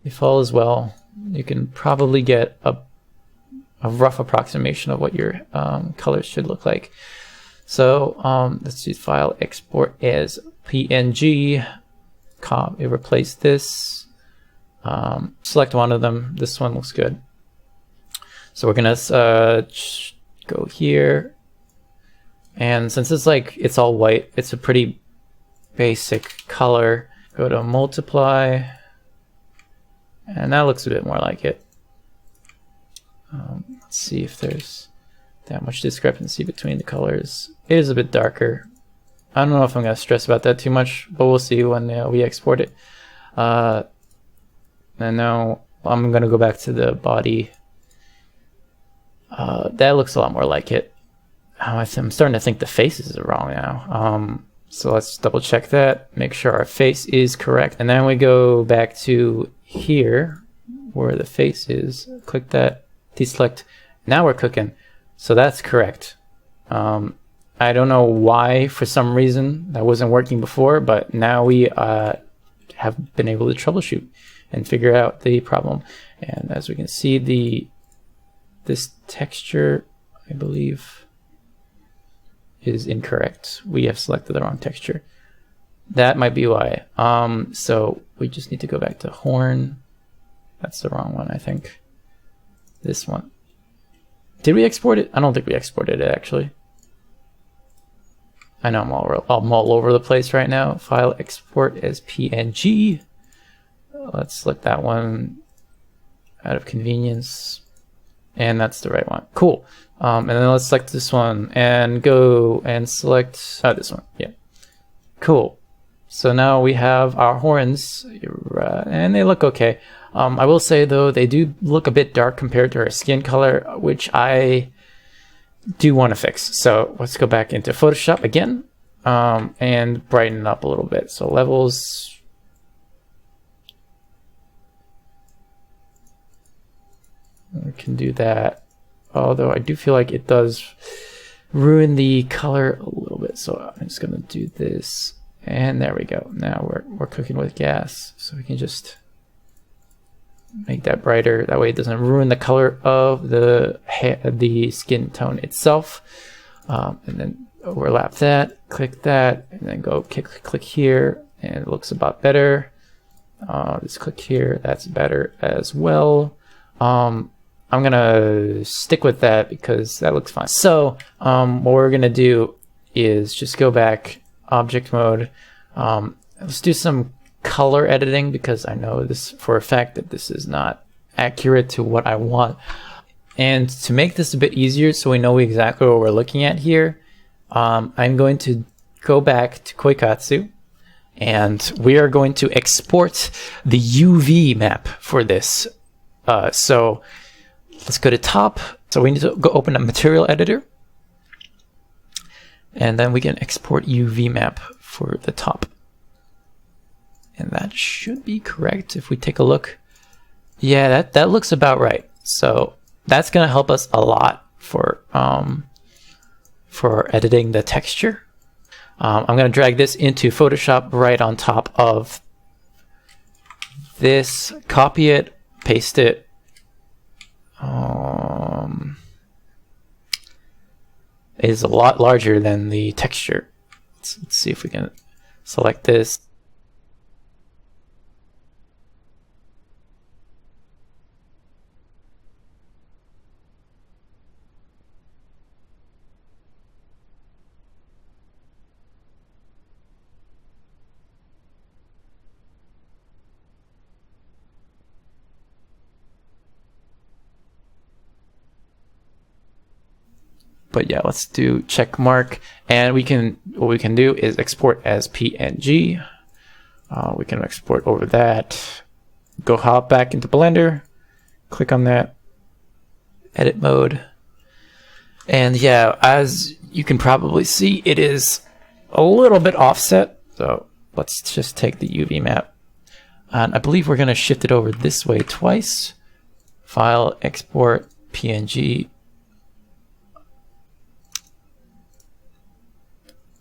If all is well, you can probably get a rough approximation of what your colors should look like. So let's do file export as PNG. Replace this. Select one of them. This one looks good. So we're gonna go here, and since it's all white, it's a pretty basic color. Go to multiply. And that looks a bit more like it. Let's see if there's that much discrepancy between the colors. It is a bit darker. I don't know if I'm going to stress about that too much, but we'll see when we export it. And now I'm going to go back to the body. That looks a lot more like it. I'm starting to think the faces are wrong now. So let's double check that, make sure our face is correct. And then we go back to here where the face is, click that, deselect. Now we're cooking. So that's correct. I don't know why, for some reason that wasn't working before, but now we have been able to troubleshoot and figure out the problem. And as we can see, this texture, I believe, is incorrect. We have selected the wrong texture. That might be why. So we just need to go back to horn. That's the wrong one, I think. This one. Did we export it? I don't think we exported it, actually. I know I'm all over the place right now. File export as PNG. Let's select that one out of convenience. And that's the right one. Cool. And then let's select this one and go and select this one. Yeah. Cool. So now we have our horns, and they look okay. I will say though, they do look a bit dark compared to our skin color, which I do want to fix. So let's go back into Photoshop again, and brighten it up a little bit. So levels. We can do that, although I do feel like it does ruin the color a little bit. So I'm just gonna do this, and there we go. Now we're cooking with gas, so we can just make that brighter. That way it doesn't ruin the color of the skin tone itself. And then overlap that, click that, and then go click here, and it looks about better. Just click here, that's better as well. I'm gonna stick with that because that looks fine. So what we're gonna do is just go back, object mode. Let's do some color editing because I know this for a fact that this is not accurate to what I want. And to make this a bit easier so we know exactly what we're looking at here, I'm going to go back to Koikatsu, and we are going to export the UV map for this. So let's go to top. So we need to go open a material editor, and then we can export UV map for the top. And that should be correct if we take a look. Yeah, that looks about right. So that's gonna help us a lot for editing the texture. I'm gonna drag this into Photoshop right on top of this, copy it, paste it. Is a lot larger than the texture. Let's see if we can select this. But yeah, let's do check mark, and what we can do is export as PNG. We can export over that. Go hop back into Blender, click on that, edit mode, and yeah, as you can probably see, it is a little bit offset. So let's just take the UV map, and I believe we're going to shift it over this way twice. File, export, PNG.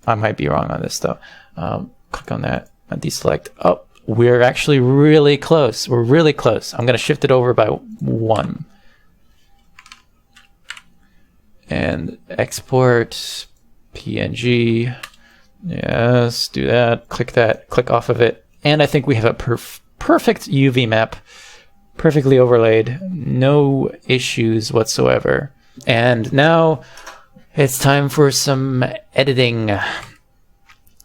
I might be wrong on this though. Click on that and deselect. Oh, we're actually really close. We're really close. I'm gonna shift it over by 1. And export PNG. Yes, do that. Click off of it. And I think we have a perfect UV map. Perfectly overlaid. No issues whatsoever. And now it's time for some editing.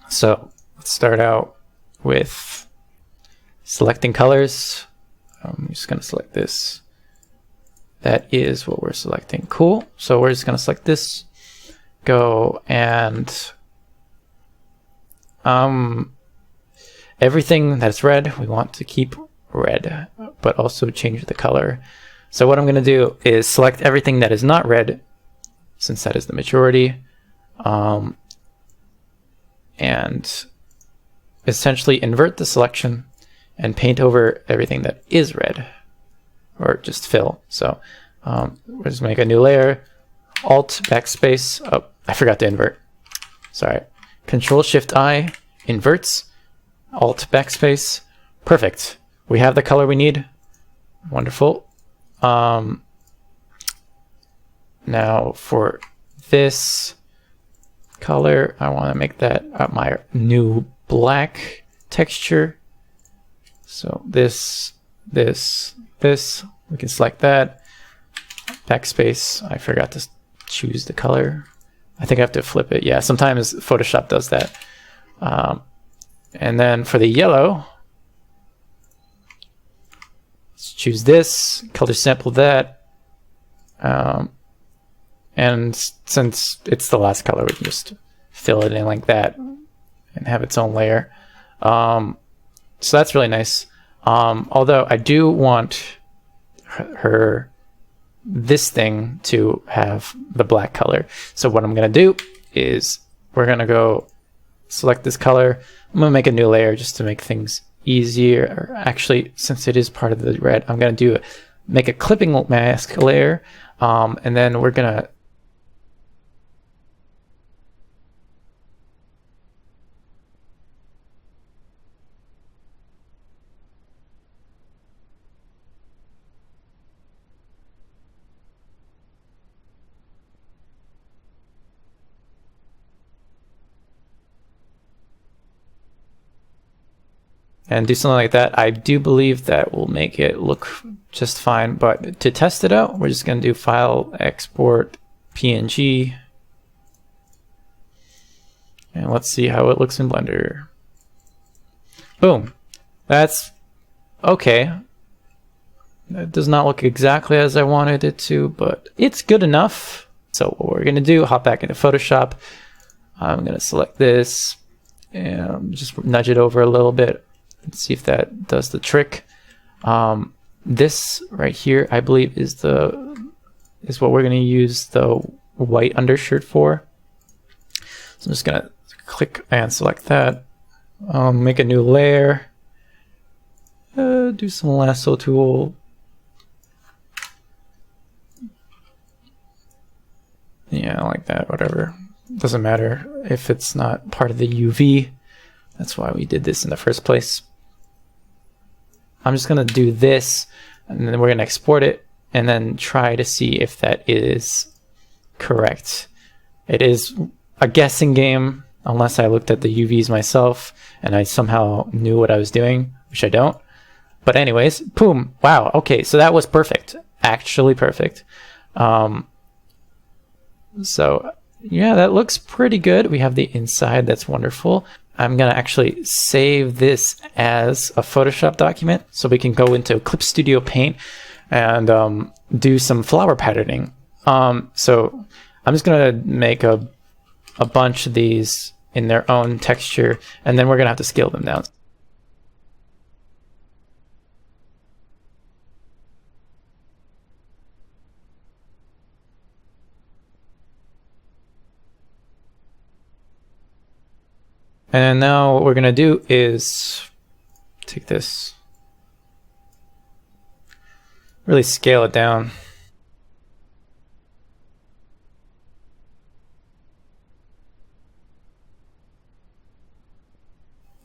So let's start out with selecting colors. I'm just going to select this. That is what we're selecting. Cool. So we're just going to select this. Go and everything that's red, we want to keep red, but also change the color. So what I'm going to do is select everything that is not red, since that is the majority, and essentially invert the selection and paint over everything that is red, or just fill. So we'll just make a new layer, Alt backspace. Oh, I forgot to invert. Sorry. Control Shift I inverts, Alt backspace. Perfect. We have the color we need. Wonderful. Now for this color, I want to make that my new black texture. So this, we can select that. Backspace, I forgot to choose the color. I think I have to flip it. Yeah, sometimes Photoshop does that. And then for the yellow, let's choose this, color sample that. And since it's the last color, we can just fill it in like that and have its own layer. So that's really nice. Although I do want this thing to have the black color. So what I'm going to do is we're going to go select this color. I'm going to make a new layer just to make things easier. Or actually, since it is part of the red, I'm going to make a clipping mask layer. And then we're going to do something like that. I do believe that will make it look just fine, but to test it out, we're just going to do File, Export, PNG, and let's see how it looks in Blender. Boom. That's okay. It does not look exactly as I wanted it to, but it's good enough. So what we're going to do, hop back into Photoshop. I'm going to select this and just nudge it over a little bit. Let's see if that does the trick. This right here, I believe, is what we're going to use the white undershirt for. So I'm just going to click and select that. Make a new layer. Do some lasso tool. Yeah, like that, whatever. Doesn't matter if it's not part of the UV. That's why we did this in the first place. I'm just going to do this, and then we're going to export it, and then try to see if that is correct. It is a guessing game, unless I looked at the UVs myself, and I somehow knew what I was doing, which I don't. But anyways, boom, wow, okay, so that was perfect. Actually perfect. So, yeah, that looks pretty good. We have the inside, that's wonderful. I'm going to actually save this as a Photoshop document so we can go into Clip Studio Paint and do some flower patterning. So I'm just going to make a bunch of these in their own texture, and then we're going to have to scale them down. And now what we're going to do is take this, really scale it down.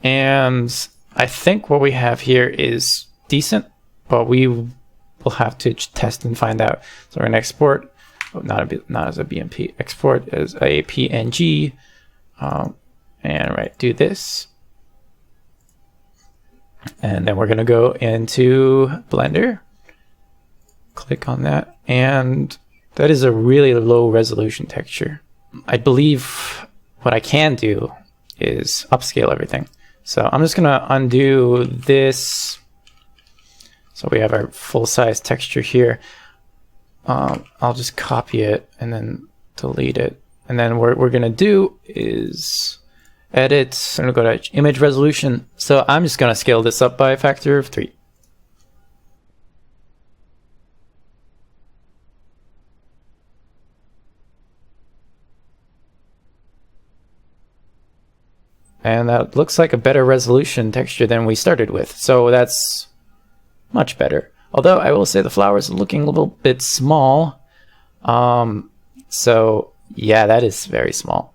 And I think what we have here is decent, but we will have to test and find out. So we're going to export, not as a BMP, export as a PNG. And do this. And then we're going to go into Blender. Click on that. And that is a really low resolution texture. I believe what I can do is upscale everything. So I'm just going to undo this. So we have our full size texture here. I'll just copy it and then delete it. And then what we're going to do is edit. I'm going to go to image resolution. So I'm just going to scale this up by a factor of 3. And that looks like a better resolution texture than we started with. So that's much better. Although I will say the flowers are looking a little bit small. So yeah, that is very small.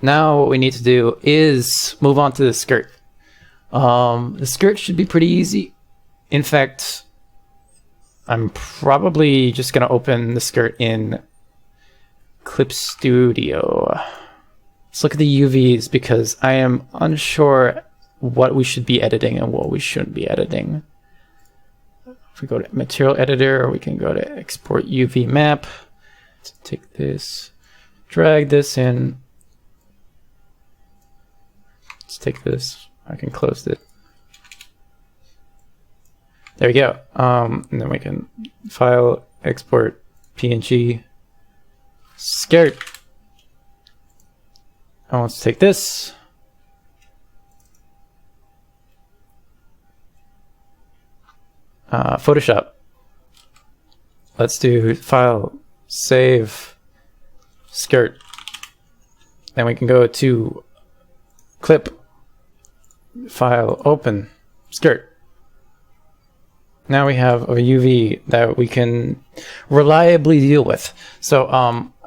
now what we need to do is move on to the skirt. The skirt should be pretty easy. In fact, I'm probably just gonna open the skirt in Clip Studio. Let's look at the UVs because I am unsure what we should be editing and what we shouldn't be editing. If we go to Material Editor, we can go to Export UV Map. Let's take this, drag this in. Let's take this. I can close it. There we go. And then we can File, Export, PNG, Skirt. I want to take this. Photoshop. Let's do File, Save, Skirt. Then we can go to Clip, File, Open, Skirt. Now we have a UV that we can reliably deal with. So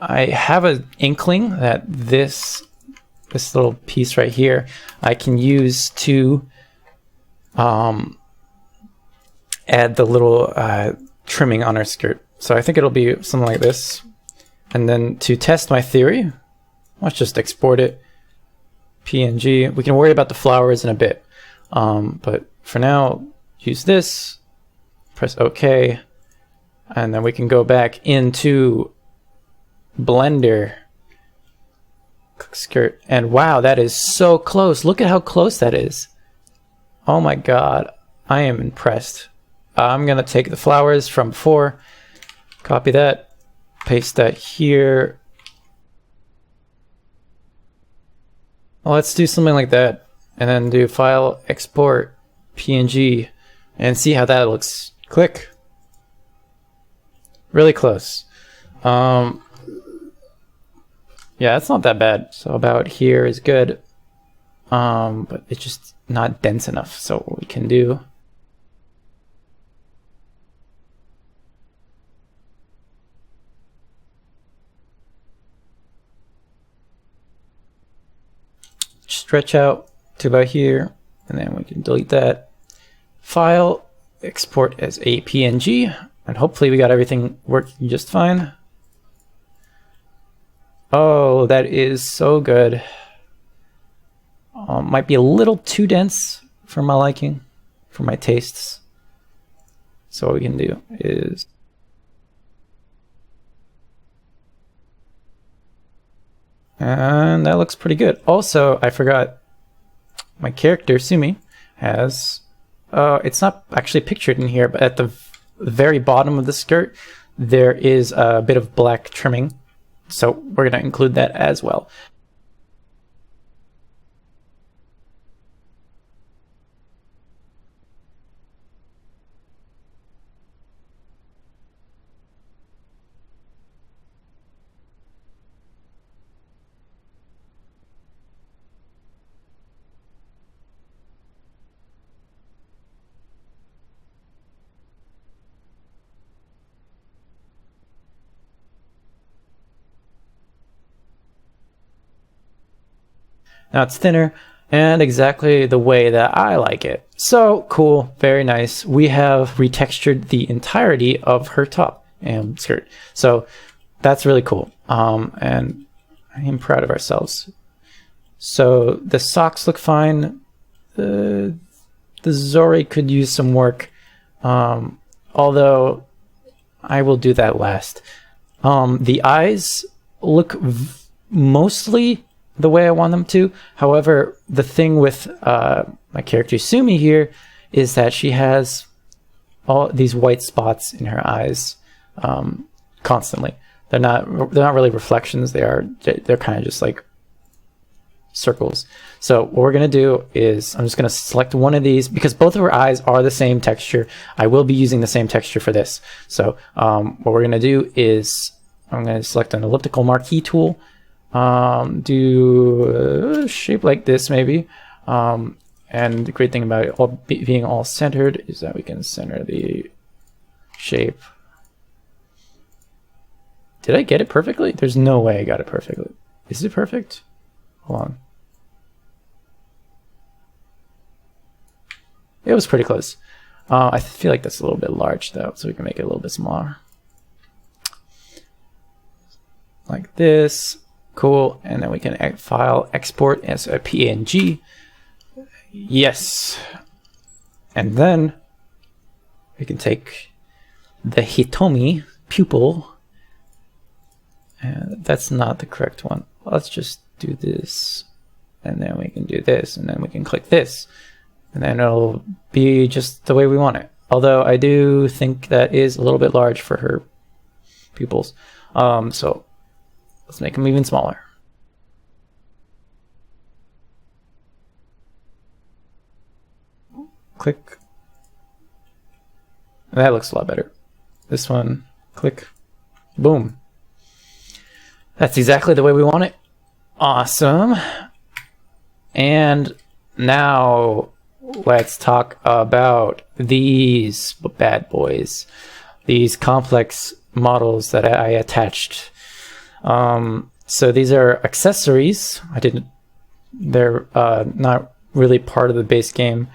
I have an inkling that this little piece right here I can use to add the little trimming on our skirt. So I think it'll be something like this. And then to test my theory, let's just export it. PNG. We can worry about the flowers in a bit. But for now, use this. Press OK. And then we can go back into Blender. Skirt. And wow, that is so close. Look at how close that is. Oh my god. I am impressed. I'm going to take the flowers from before. Copy that. Paste that here. Well, let's do something like that. And then do File, Export, PNG. And see how that looks. Click. Really close. Yeah, it's not that bad. So about here is good. But it's just not dense enough. So what we can do, stretch out to about here, and then we can delete that. File, export as a PNG, and hopefully we got everything working just fine. Oh, that is so good. Might be a little too dense for my liking, for my tastes. So what we can do is and that looks pretty good. Also, I forgot my character Sumi has it's not actually pictured in here, but at the very bottom of the skirt there is a bit of black trimming. So we're going to include that as well. Now it's thinner and exactly the way that I like it. So cool, very nice. We have retextured the entirety of her top and skirt. So that's really cool. And I am proud of ourselves. So the socks look fine. The Zori could use some work. Although I will do that last. The eyes look mostly the way I want them to. However, the thing with my character Sumi here is that she has all these white spots in her eyes constantly. They're not really reflections. They're kind of just like circles. So what we're gonna do is I'm just gonna select one of these because both of her eyes are the same texture. I will be using the same texture for this. So what we're gonna do is I'm gonna select an elliptical marquee tool. Do a shape like this maybe, and the great thing about it being all centered is that we can center the shape. Did I get it perfectly? There's no way I got it perfectly. Is it perfect? Hold on. It was pretty close. I feel like that's a little bit large though, so we can make it a little bit smaller. Like this. Cool. And then we can file export as a PNG. Yes. And then we can take the Hitomi pupil. And that's not the correct one. Let's just do this. And then we can do this. And then we can click this. And then it'll be just the way we want it. Although I do think that is a little bit large for her pupils. So let's make them even smaller. Click. That looks a lot better. This one, click. Boom. That's exactly the way we want it. Awesome. And now let's talk about these bad boys. These complex models that I attached. So these are accessories. They're not really part of the base game.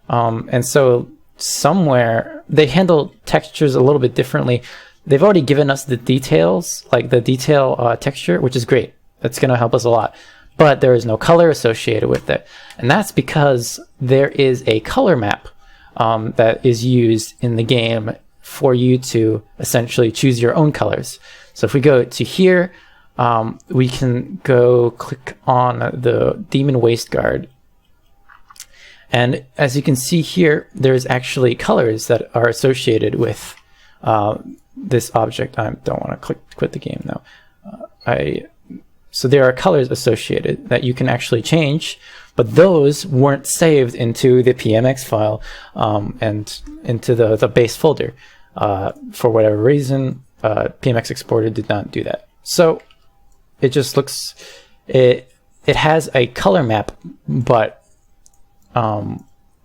And so somewhere they handle textures a little bit differently. They've already given us the details, like the detail texture, which is great. That's going to help us a lot. But there is no color associated with it. And that's because there is a color map that is used in the game for you to essentially choose your own colors. So if we go to here, we can go click on the Demon Waistguard. And as you can see here, there's actually colors that are associated with this object. I don't want to quit the game now. So there are colors associated that you can actually change, but those weren't saved into the PMX file and into the base folder. For whatever reason, PMX Exporter did not do that. So it just looks, it has a color map, but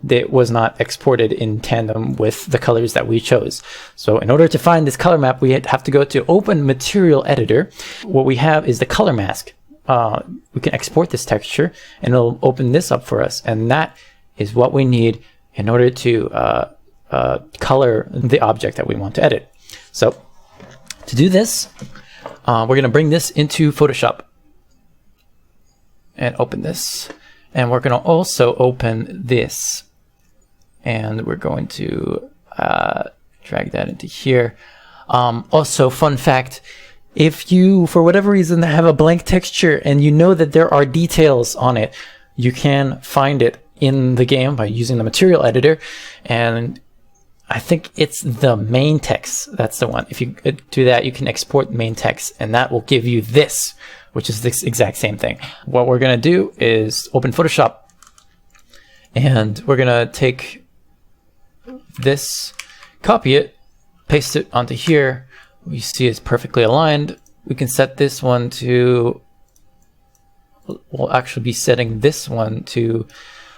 it was not exported in tandem with the colors that we chose. So in order to find this color map, we have to go to Open Material Editor. What we have is the color mask. We can export this texture and it'll open this up for us. And that is what we need in order to color the object that we want to edit. So to do this, we're going to bring this into Photoshop and open this. And we're going to also open this. And we're going to drag that into here. Also, fun fact, if you, for whatever reason, have a blank texture and you know that there are details on it, you can find it in the game by using the material editor. And I think it's the main text. That's the one. If you do that, you can export main text, and that will give you this, which is this exact same thing. What we're going to do is open Photoshop, and we're going to take this, copy it, paste it onto here. We see it's perfectly aligned. We can set this one to, we'll actually be setting this one to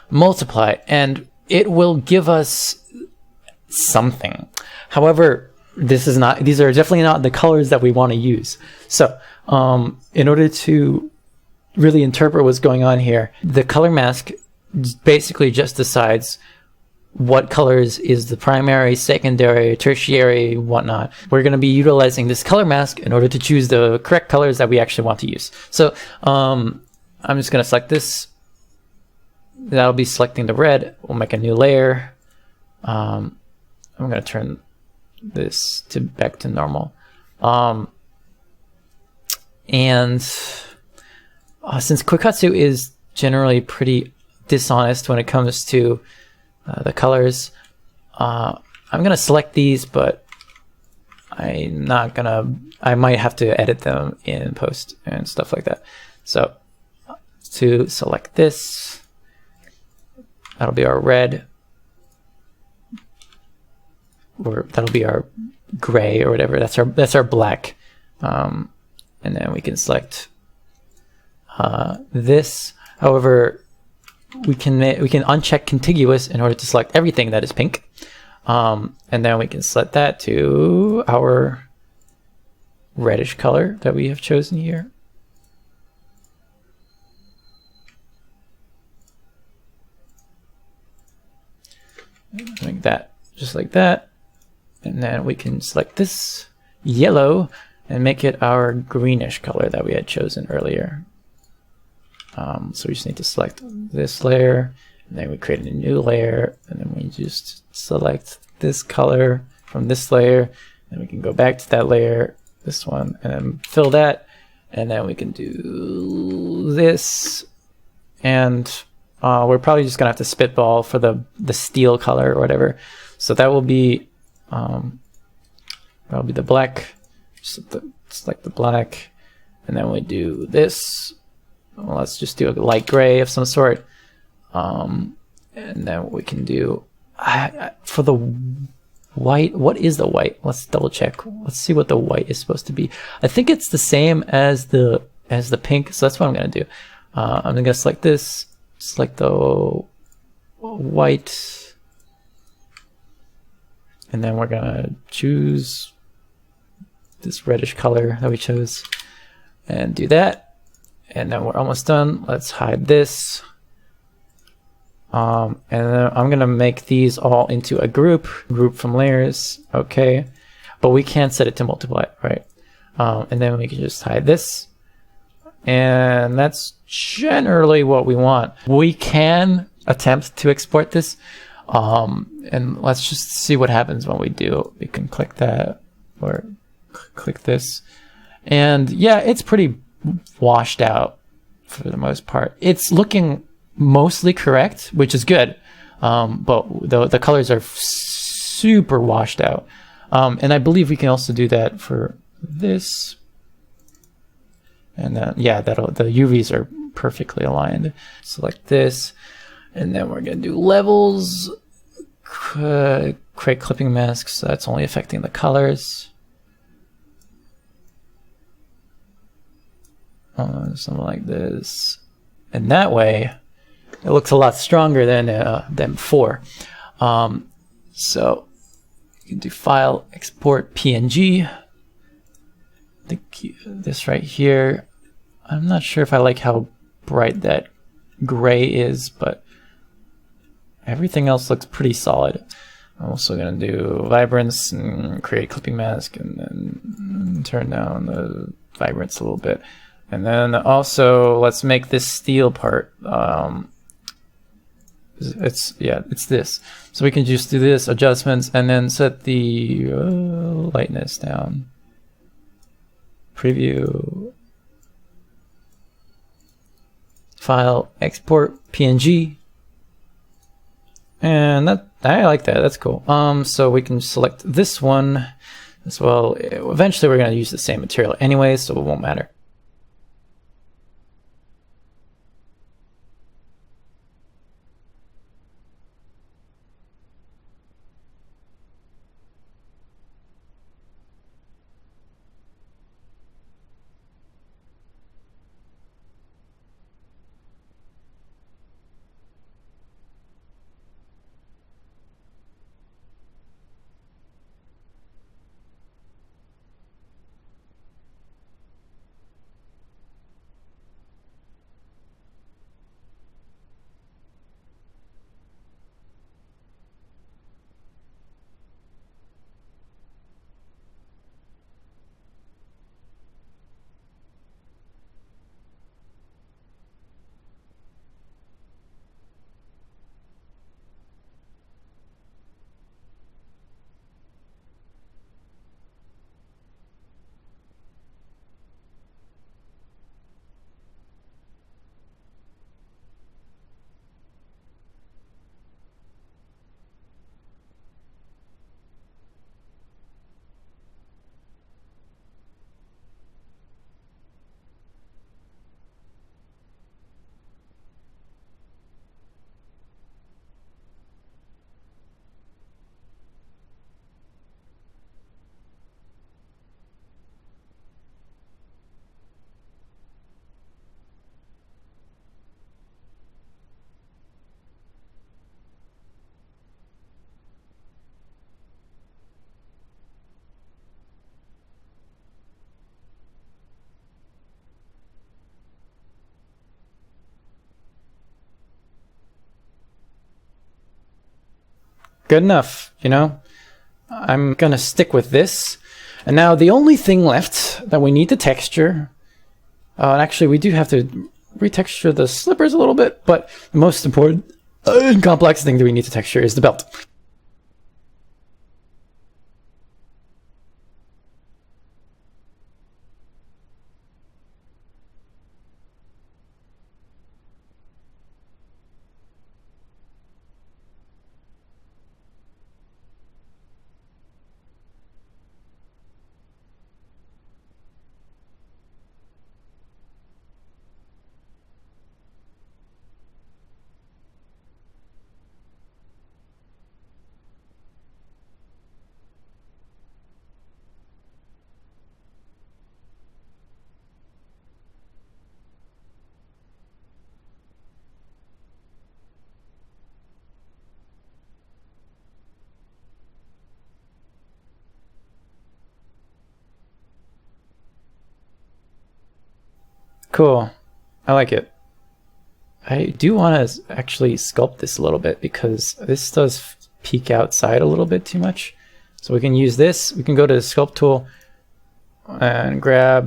multiply, and it will give us something. However, these are definitely not the colors that we want to use. So in order to really interpret what's going on here, the color mask basically just decides what colors is the primary, secondary, tertiary, whatnot. We're going to be utilizing this color mask in order to choose the correct colors that we actually want to use. So I'm just going to select this. That'll be selecting the red. We'll make a new layer. I'm going to turn this back to normal. And since Koikatsu is generally pretty dishonest when it comes to the colors, I'm going to select these, but I might have to edit them in post and stuff like that. So to select this, that'll be our red, or that'll be our gray or whatever. That's our black. And then we can select this. However, we can uncheck contiguous in order to select everything that is pink. And then we can set that to our reddish color that we have chosen here. Like that, just like that. And then we can select this yellow and make it our greenish color that we had chosen earlier. So we just need to select this layer, and then we create a new layer, and then we just select this color from this layer, and we can go back to that layer, this one, and then fill that, and then we can do this, and we're probably just gonna have to spitball for the steel color or whatever. So that will be the black. Select the black, and then we do this. Well, let's just do a light gray of some sort, and then what we can do for the white. What is the white? Let's double check. Let's see what the white is supposed to be. I think it's the same as the pink, so that's what I'm gonna do. I'm gonna select this, select the white, and then we're gonna choose this reddish color that we chose and do that. And then we're almost done. Let's hide this. And then I'm gonna make these all into a group from layers. Okay, but we can't set it to multiply, right? And then we can just hide this, and that's generally what we want. We can attempt to export this, and let's just see what happens when we do. We can click that or click this, and yeah, it's pretty washed out for the most part. It's looking mostly correct, which is good, but the colors are super washed out, and I believe we can also do that for this, and then yeah, the UVs are perfectly aligned. Select this, and then we're gonna do levels, create clipping masks, so that's only affecting the colors. Something like this, and that way it looks a lot stronger than before. So you can do File, Export PNG. I think this right here. I'm not sure if I like how bright that gray is, but everything else looks pretty solid. I'm also going to do vibrance and create clipping mask, and then turn down the vibrance a little bit. And then also let's make this steel part. It's this. So we can just do this adjustments and then set the lightness down. Preview. File, export PNG. And that, I like that. That's cool. So we can select this one as well. Eventually we're going to use the same material anyway, so it won't matter. good enough, you know? I'm gonna stick with this. And now the only thing left that we need to texture, and actually we do have to retexture the slippers a little bit, but the most important and complex thing that we need to texture is the belt. Cool. I like it. I do want to actually sculpt this a little bit because this does peek outside a little bit too much. So we can use this. We can go to the sculpt tool and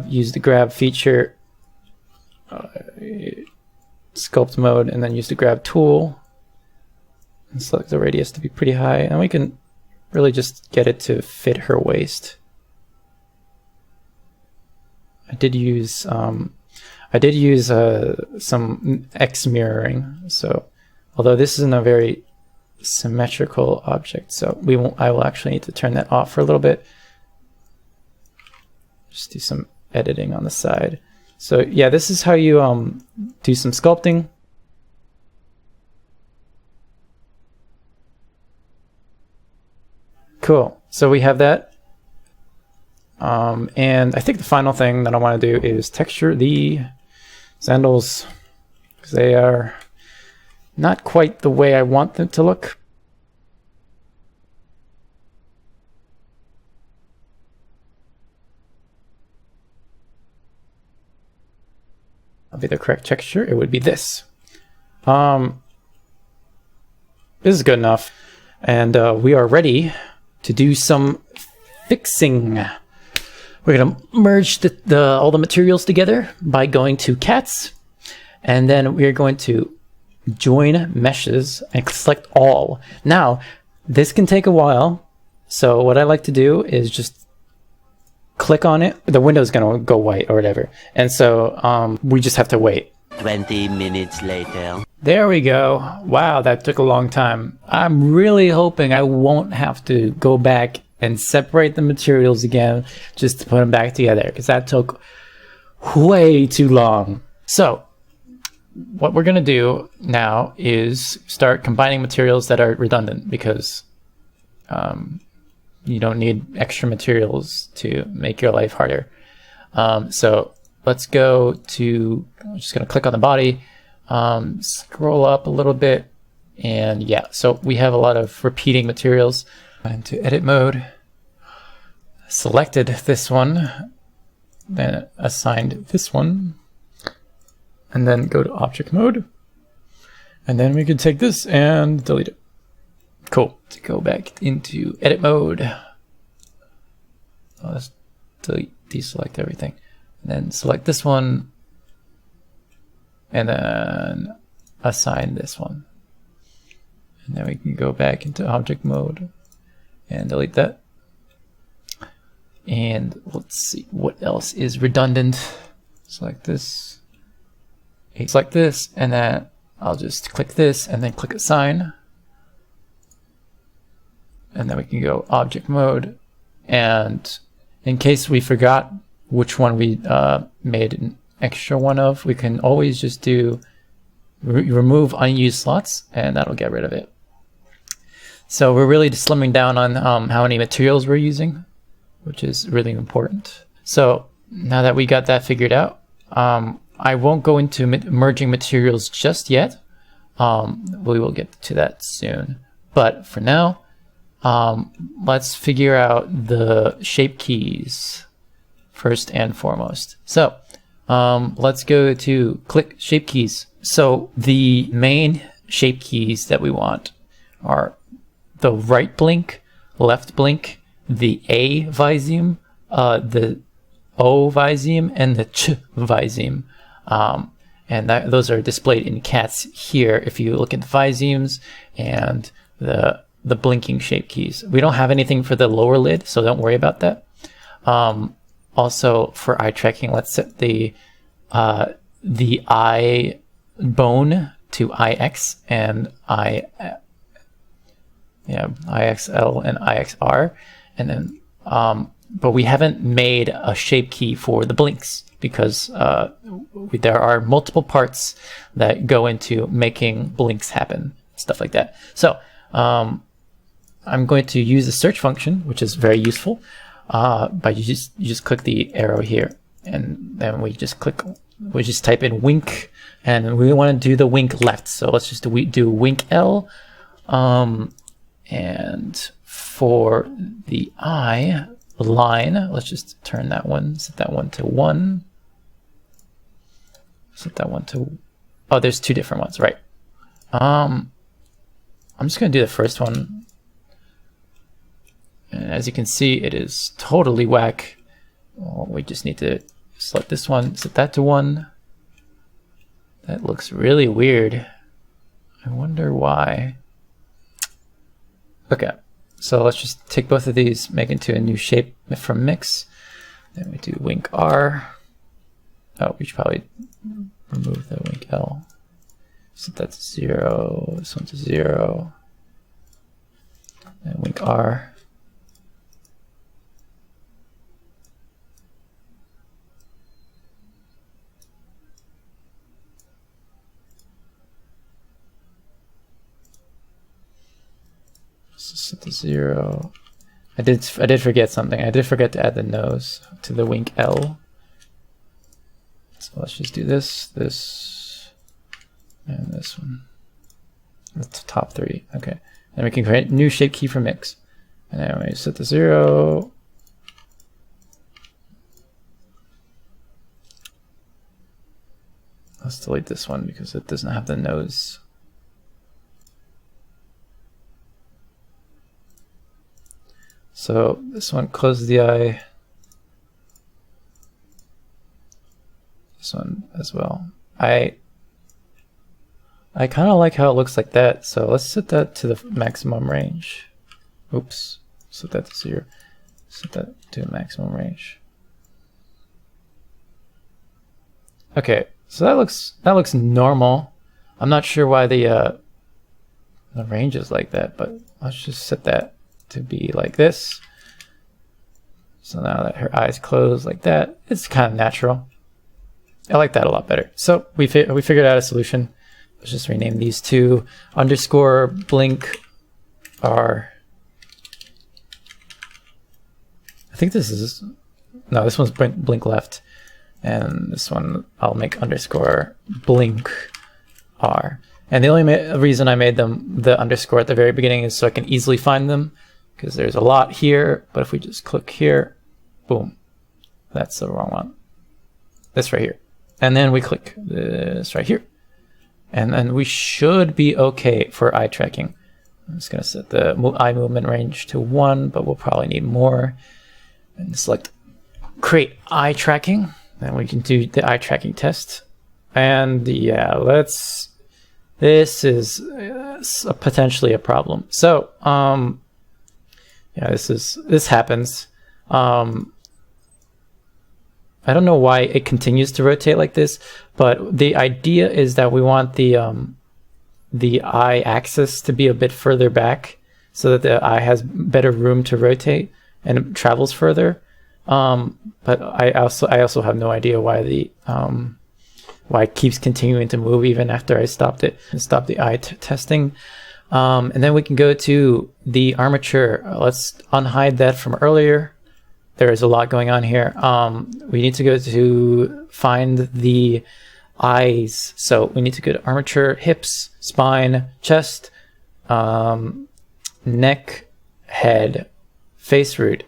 use the grab feature, sculpt mode, and then use the grab tool and select the radius to be pretty high. And we can really just get it to fit her waist. I did use some X mirroring, so although this isn't a very symmetrical object, so I will actually need to turn that off for a little bit. Just do some editing on the side. So yeah, this is how you do some sculpting. Cool. So we have that. And I think the final thing that I want to do is texture the sandals, because they are not quite the way I want them to look. That'll be the correct texture. It would be this. This is good enough. And we are ready to do some fixing. We're going to merge all the materials together by going to cats, and then we're going to join meshes and select all. Now, this can take a while, so what I like to do is just click on it. The window's going to go white or whatever, and so we just have to wait. 20 minutes later. There we go. Wow, that took a long time. I'm really hoping I won't have to go back and separate the materials again just to put them back together, because that took way too long. So what we're going to do now is start combining materials that are redundant, because you don't need extra materials to make your life harder. So let's go to, I'm just going to click on the body, scroll up a little bit, and yeah, so we have a lot of repeating materials. Into edit mode, selected this one, then assigned this one, and then go to object mode, and then we can take this and delete it. Cool. To go back into edit mode, let's deselect everything, and then select this one, and then assign this one, and then we can go back into object mode and delete that. And let's see what else is redundant. Select this, select this, and then I'll just click this and then click assign. And then we can go object mode. And in case we forgot which one we made an extra one of, we can always just do remove unused slots, and that'll get rid of it. So we're really just slimming down on how many materials we're using, which is really important. So now that we got that figured out, I won't go into merging materials just yet. We will get to that soon. But for now, let's figure out the shape keys first and foremost. So let's go to click shape keys. So the main shape keys that we want are the right blink, left blink, the A viseme, the O viseme, and the Ch viseme. And those are displayed in cats here if you look at the visemes and the blinking shape keys. We don't have anything for the lower lid, so don't worry about that. Also for eye tracking, let's set the eye bone to IX and IXL and IXR, and then but we haven't made a shape key for the blinks because there are multiple parts that go into making blinks happen, stuff like that. So I'm going to use the search function, which is very useful. But you just click the arrow here, and then we just type in wink, and we want to do the wink left. So let's just do wink L, and for the eye line, let's just turn that one, set that one to 1. Set that one to, oh, there's 2 different ones, right? I'm just gonna do the first one. And as you can see, it is totally whack. Well, we just need to select this one, set that to 1. That looks really weird. I wonder why. Okay, so let's just take both of these, make into a new shape from mix. Then we do wink R. Oh, we should probably remove the wink L. Set that to 0, this one to 0. And wink R. Set to 0. I did forget something. I did forget to add the nose to the wink L. So let's just do this, and this one. That's the top 3. Okay. Then we can create a new shape key for mix. And then we set to 0. Let's delete this one because it doesn't have the nose. So this one, close the eye. This one as well. I kind of like how it looks like that, so let's set that to the maximum range. Oops, set that to 0. Set that to maximum range. Okay, so that looks normal. I'm not sure why the range is like that, but let's just set that to be like this. So now that her eyes close like that, it's kind of natural. I like that a lot better. So we figured out a solution. Let's just rename these to underscore blink R. I think this is, no, this one's blink left. And this one I'll make underscore blink R. And the only reason I made them the underscore at the very beginning is so I can easily find them, because there's a lot here. But if we just click here, boom, that's the wrong one. This right here. And then we click this right here. And then we should be okay for eye tracking. I'm just going to set the eye movement range to 1, but we'll probably need more. And select create eye tracking. Then we can do the eye tracking test. And yeah, this is potentially a problem. So, yeah, this happens. I don't know why it continues to rotate like this, but the idea is that we want the eye axis to be a bit further back so that the eye has better room to rotate and it travels further. But I also have no idea why why it keeps continuing to move even after I stopped it and stopped the eye testing. And then we can go to the armature. Let's unhide that from earlier. There is a lot going on here. We need to go to find the eyes. So we need to go to armature, hips, spine, chest, neck, head, face root,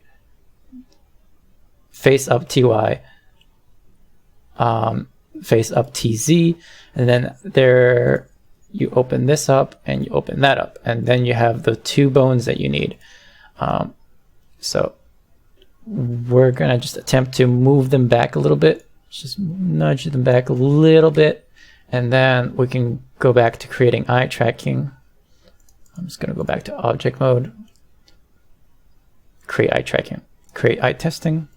face up TY, face up TZ, and then you open this up and you open that up, and then you have the two bones that you need. So we're gonna just attempt to move them back a little bit, just nudge them back a little bit, and then we can go back to creating eye tracking. I'm just gonna go back to object mode, create eye tracking, create eye testing.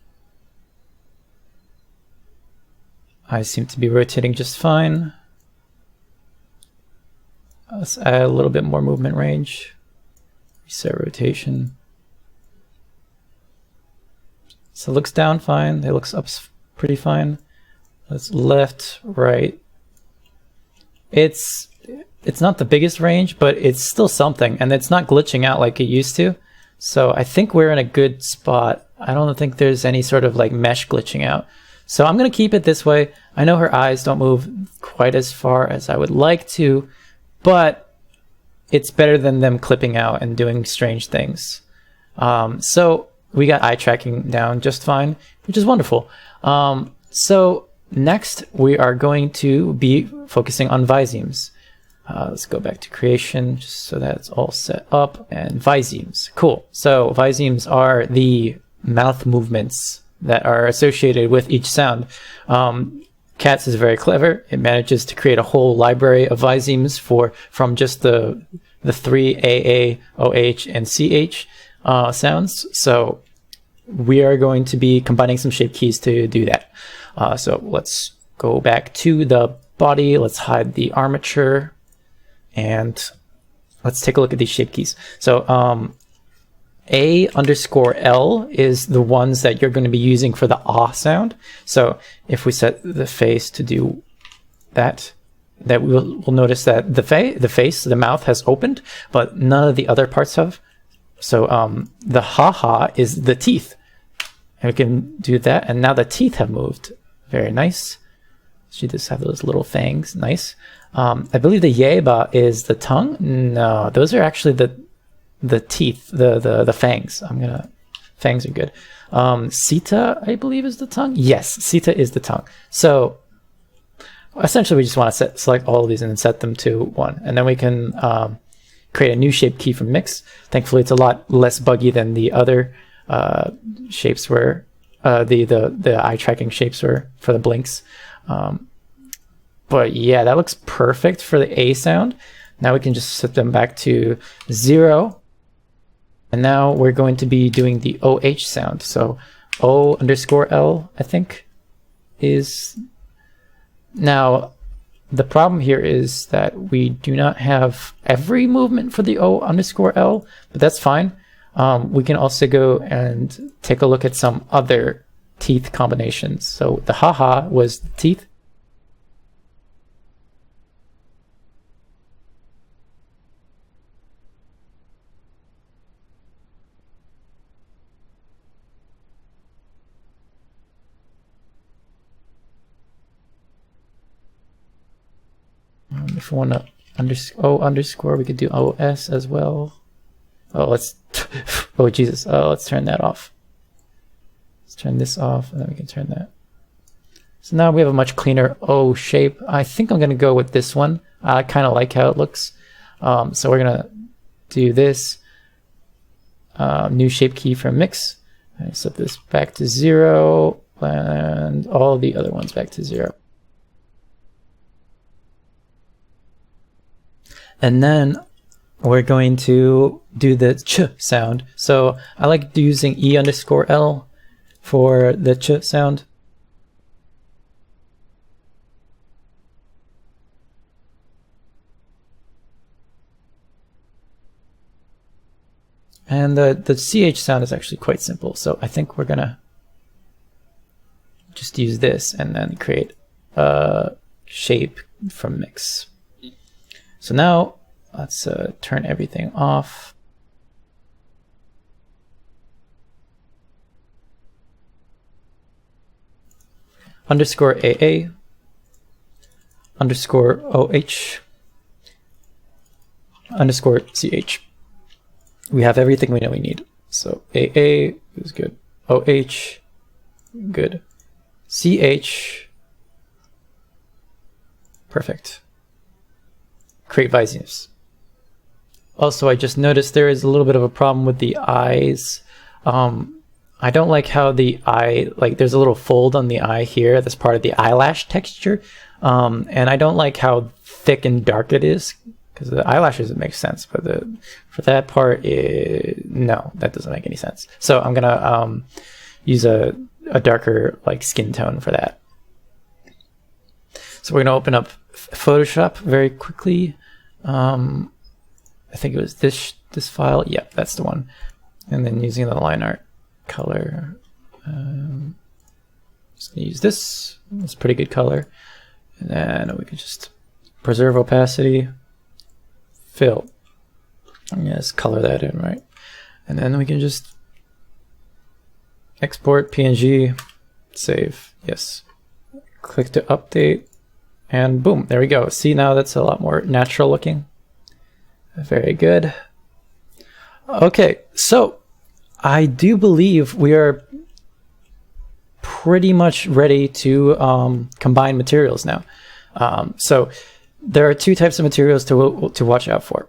Eyes seem to be rotating just fine. Let's add a little bit more movement range. Reset rotation. So it looks down fine. It looks up pretty fine. That's left, right. It's not the biggest range, but it's still something, and it's not glitching out like it used to. So I think we're in a good spot. I don't think there's any sort of like mesh glitching out. So I'm gonna keep it this way. I know her eyes don't move quite as far as I would like to, but it's better than them clipping out and doing strange things. So we got eye tracking down just fine, which is wonderful. So next we are going to be focusing on Visemes. Let's go back to creation just so that's all set up, and Visemes. Cool. So Visemes are the mouth movements that are associated with each sound. Cats is very clever. It manages to create a whole library of Visemes from just the three AA, OH, and CH sounds. So we are going to be combining some shape keys to do that. So let's go back to the body. Let's hide the armature, and let's take a look at these shape keys. So A_L is the ones that you're going to be using for the ah sound. So if we set the face to do that, we'll notice that the mouth has opened, but none of the other parts have. So the ha-ha is the teeth. And we can do that, and now the teeth have moved. Very nice. She does have those little fangs. Nice. I believe the yeba is the tongue. No, those are actually the teeth, the fangs. Fangs are good. Sita, I believe, is the tongue. Yes, Sita is the tongue. So essentially we just want to select all of these and then set them to 1, and then we can create a new shape key from mix. Thankfully it's a lot less buggy than the other shapes were, the eye tracking shapes were for the blinks. But yeah, that looks perfect for the A sound. Now we can just set them back to 0. And now we're going to be doing the OH sound. So O_L, I think, is... Now, the problem here is that we do not have every movement for the O_L, but that's fine. We can also go and take a look at some other teeth combinations. So the ha-ha was the teeth. If we want to O_, we could do OS as well. Oh, let's, oh Jesus, oh, let's turn that off. Let's turn this off, and then we can turn that. So now we have a much cleaner O shape. I think I'm gonna go with this one. I kind of like how it looks. So we're gonna do this. New shape key from mix. I set this back to 0, and all the other ones back to 0. And then we're going to do the ch sound. So I like using E_L for the ch sound. And the CH sound is actually quite simple. So I think we're gonna just use this and then create a shape from mix. So now let's turn everything off. _AA, _OH, _CH. We have everything we know we need. So AA is good. OH, good. CH, perfect. create Visemes. Also, I just noticed there is a little bit of a problem with the eyes. I don't like how the eye, like there's a little fold on the eye here that's part of the eyelash texture. And I don't like how thick and dark it is, because the eyelashes, it makes sense, but for that part, no, that doesn't make any sense. So I'm gonna use a darker like skin tone for that. So we're gonna open up Photoshop very quickly. I think it was this file. Yep, that's the one. And then using the line art color, just gonna use this. It's a pretty good color. And then we can just preserve opacity, fill. Yes, color that in, right? And then we can just export PNG, save. Yes. Click to update, and boom, there we go. See, now that's a lot more natural looking. Very good. Okay, so I do believe we are pretty much ready to combine materials now. So there are two types of materials to watch out for.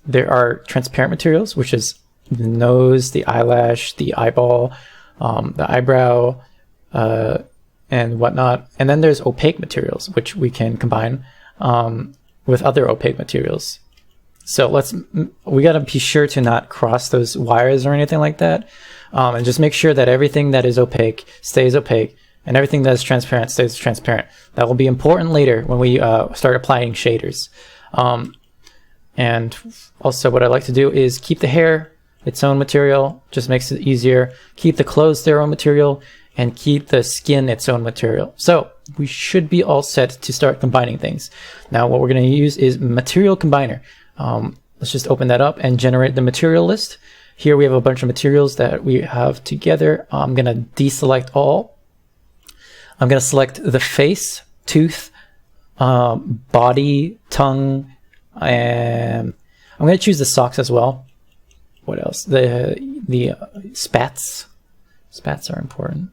There are transparent materials, which is the nose, the eyelash, the eyeball, the eyebrow, and whatnot. And then there's opaque materials, which we can combine with other opaque materials. So we gotta be sure to not cross those wires or anything like that. And just make sure that everything that is opaque stays opaque, and everything that is transparent stays transparent. That will be important later when we start applying shaders. And also what I like to do is keep the hair its own material, just makes it easier. Keep the clothes their own material, and keep the skin its own material. So we should be all set to start combining things. Now what we're gonna use is Material Combiner. Let's just open that up and generate the material list. Here we have a bunch of materials that we have together. I'm gonna deselect all. I'm gonna select the face, tooth, body, tongue, and I'm gonna choose the socks as well. What else? The spats. Spats are important.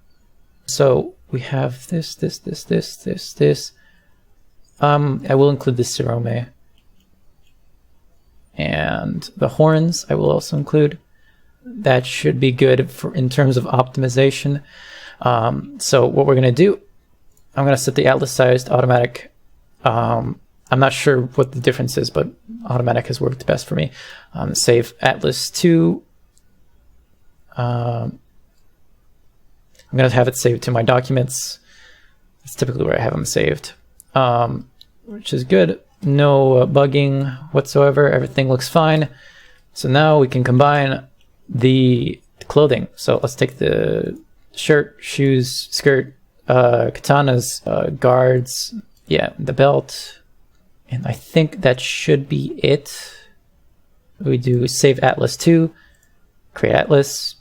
So we have this. I will include the cerome. And the horns I will also include. That should be good in terms of optimization. So what we're gonna do, I'm gonna set the atlas size to automatic. I'm not sure what the difference is, but automatic has worked best for me. Save atlas to. I'm gonna have it saved to my documents. That's typically where I have them saved, which is good. No bugging whatsoever. Everything looks fine. So now we can combine the clothing. So let's take the shirt, shoes, skirt, katanas, guards, yeah, the belt, and I think that should be it. We do save atlas to, create atlas.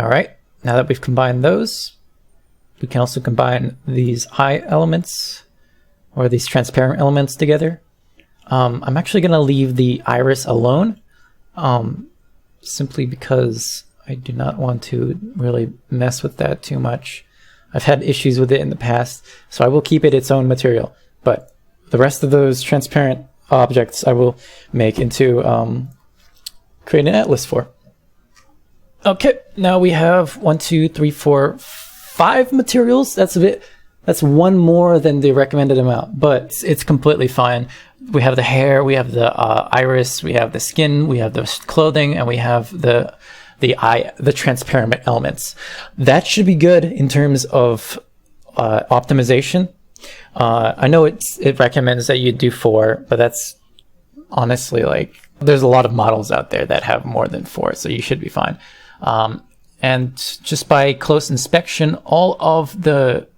All right, now that we've combined those, we can also combine these eye elements or these transparent elements together. I'm actually going to leave the iris alone, simply because I do not want to really mess with that too much. I've had issues with it in the past, so I will keep it its own material. But the rest of those transparent objects I will make into create an atlas for. Okay, now we have 1, 2, 3, 4, 5 materials. That's a bit. That's one more than the recommended amount, but it's completely fine. We have the hair, we have the iris, we have the skin, we have the clothing, and we have the transparent elements. That should be good in terms of optimization. I know it recommends that you do 4, but that's honestly like there's a lot of models out there that have more than 4, so you should be fine. And just by close inspection, all of the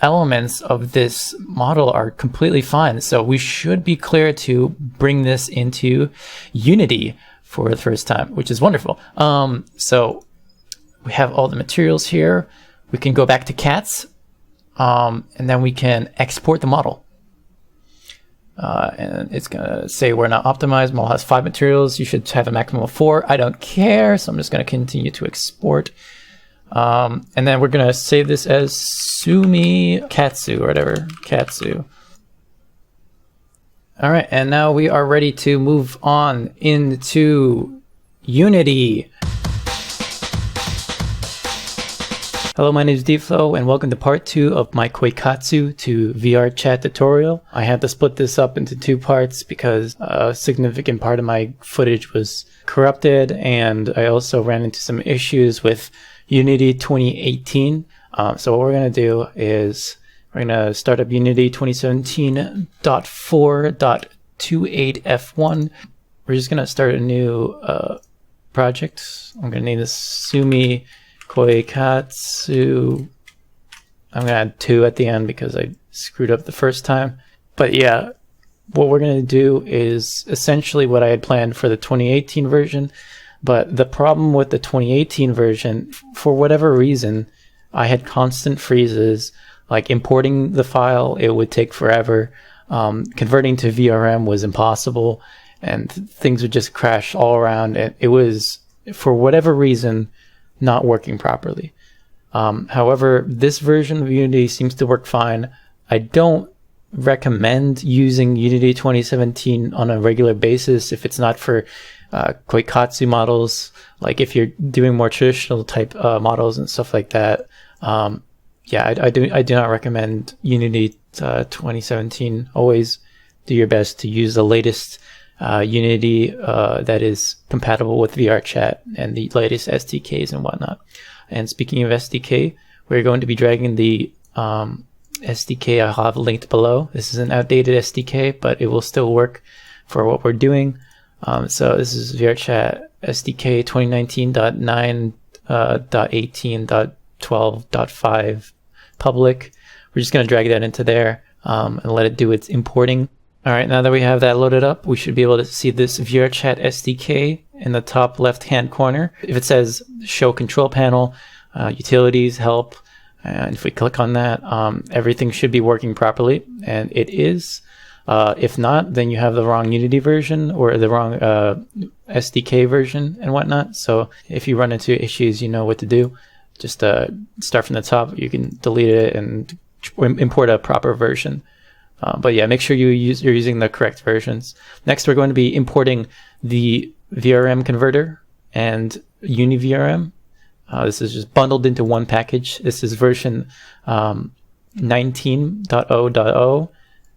elements of this model are completely fine. So we should be clear to bring this into Unity for the first time, which is wonderful. So we have all the materials here. We can go back to cats, and then we can export the model. And it's gonna say we're not optimized. Model has 5 materials. You should have a maximum of 4. I don't care, so I'm just gonna continue to export. And then we're gonna save this as Katsu or whatever, Katsu. All right, and now we are ready to move on into Unity. Hello, my name is d-floe, and welcome to part 2 of my Koikatsu to VRChat tutorial. I had to split this up into 2 parts because a significant part of my footage was corrupted, and I also ran into some issues with Unity 2018. So what we're going to do is we're going to start up Unity 2017.4.28F1. We're just going to start a new project. I'm going to name this Sumi Koikatsu. I'm going to add 2 at the end because I screwed up the first time. But yeah, what we're going to do is essentially what I had planned for the 2018 version. But the problem with the 2018 version, for whatever reason, I had constant freezes. Like importing the file, it would take forever. Converting to VRM was impossible. And things would just crash all around. And it was, for whatever reason, not working properly. However, this version of Unity seems to work fine. I don't recommend using Unity 2017 on a regular basis if it's not for Koikatsu models. Like if you're doing more traditional type models and stuff like that. Yeah, I do not recommend Unity 2017. Always do your best to use the latest Unity that is compatible with VRChat and the latest SDKs and whatnot. And speaking of SDK, we're going to be dragging the SDK I'll have linked below. This is an outdated SDK, but it will still work for what we're doing. So this is VRChat SDK 2019.9.18.12.5 public. We're just going to drag that into there and let it do its importing. All right, now that we have that loaded up, we should be able to see this VRChat SDK in the top left-hand corner. If it says Show Control Panel, Utilities, Help, and if we click on that, everything should be working properly, and it is. If not, then you have the wrong Unity version or the wrong SDK version and whatnot. So if you run into issues, you know what to do. Just start from the top. You can delete it and import a proper version. But yeah, make sure you're using the correct versions. Next, we're going to be importing the VRM converter and UniVRM. This is just bundled into one package. This is version 19.0.0.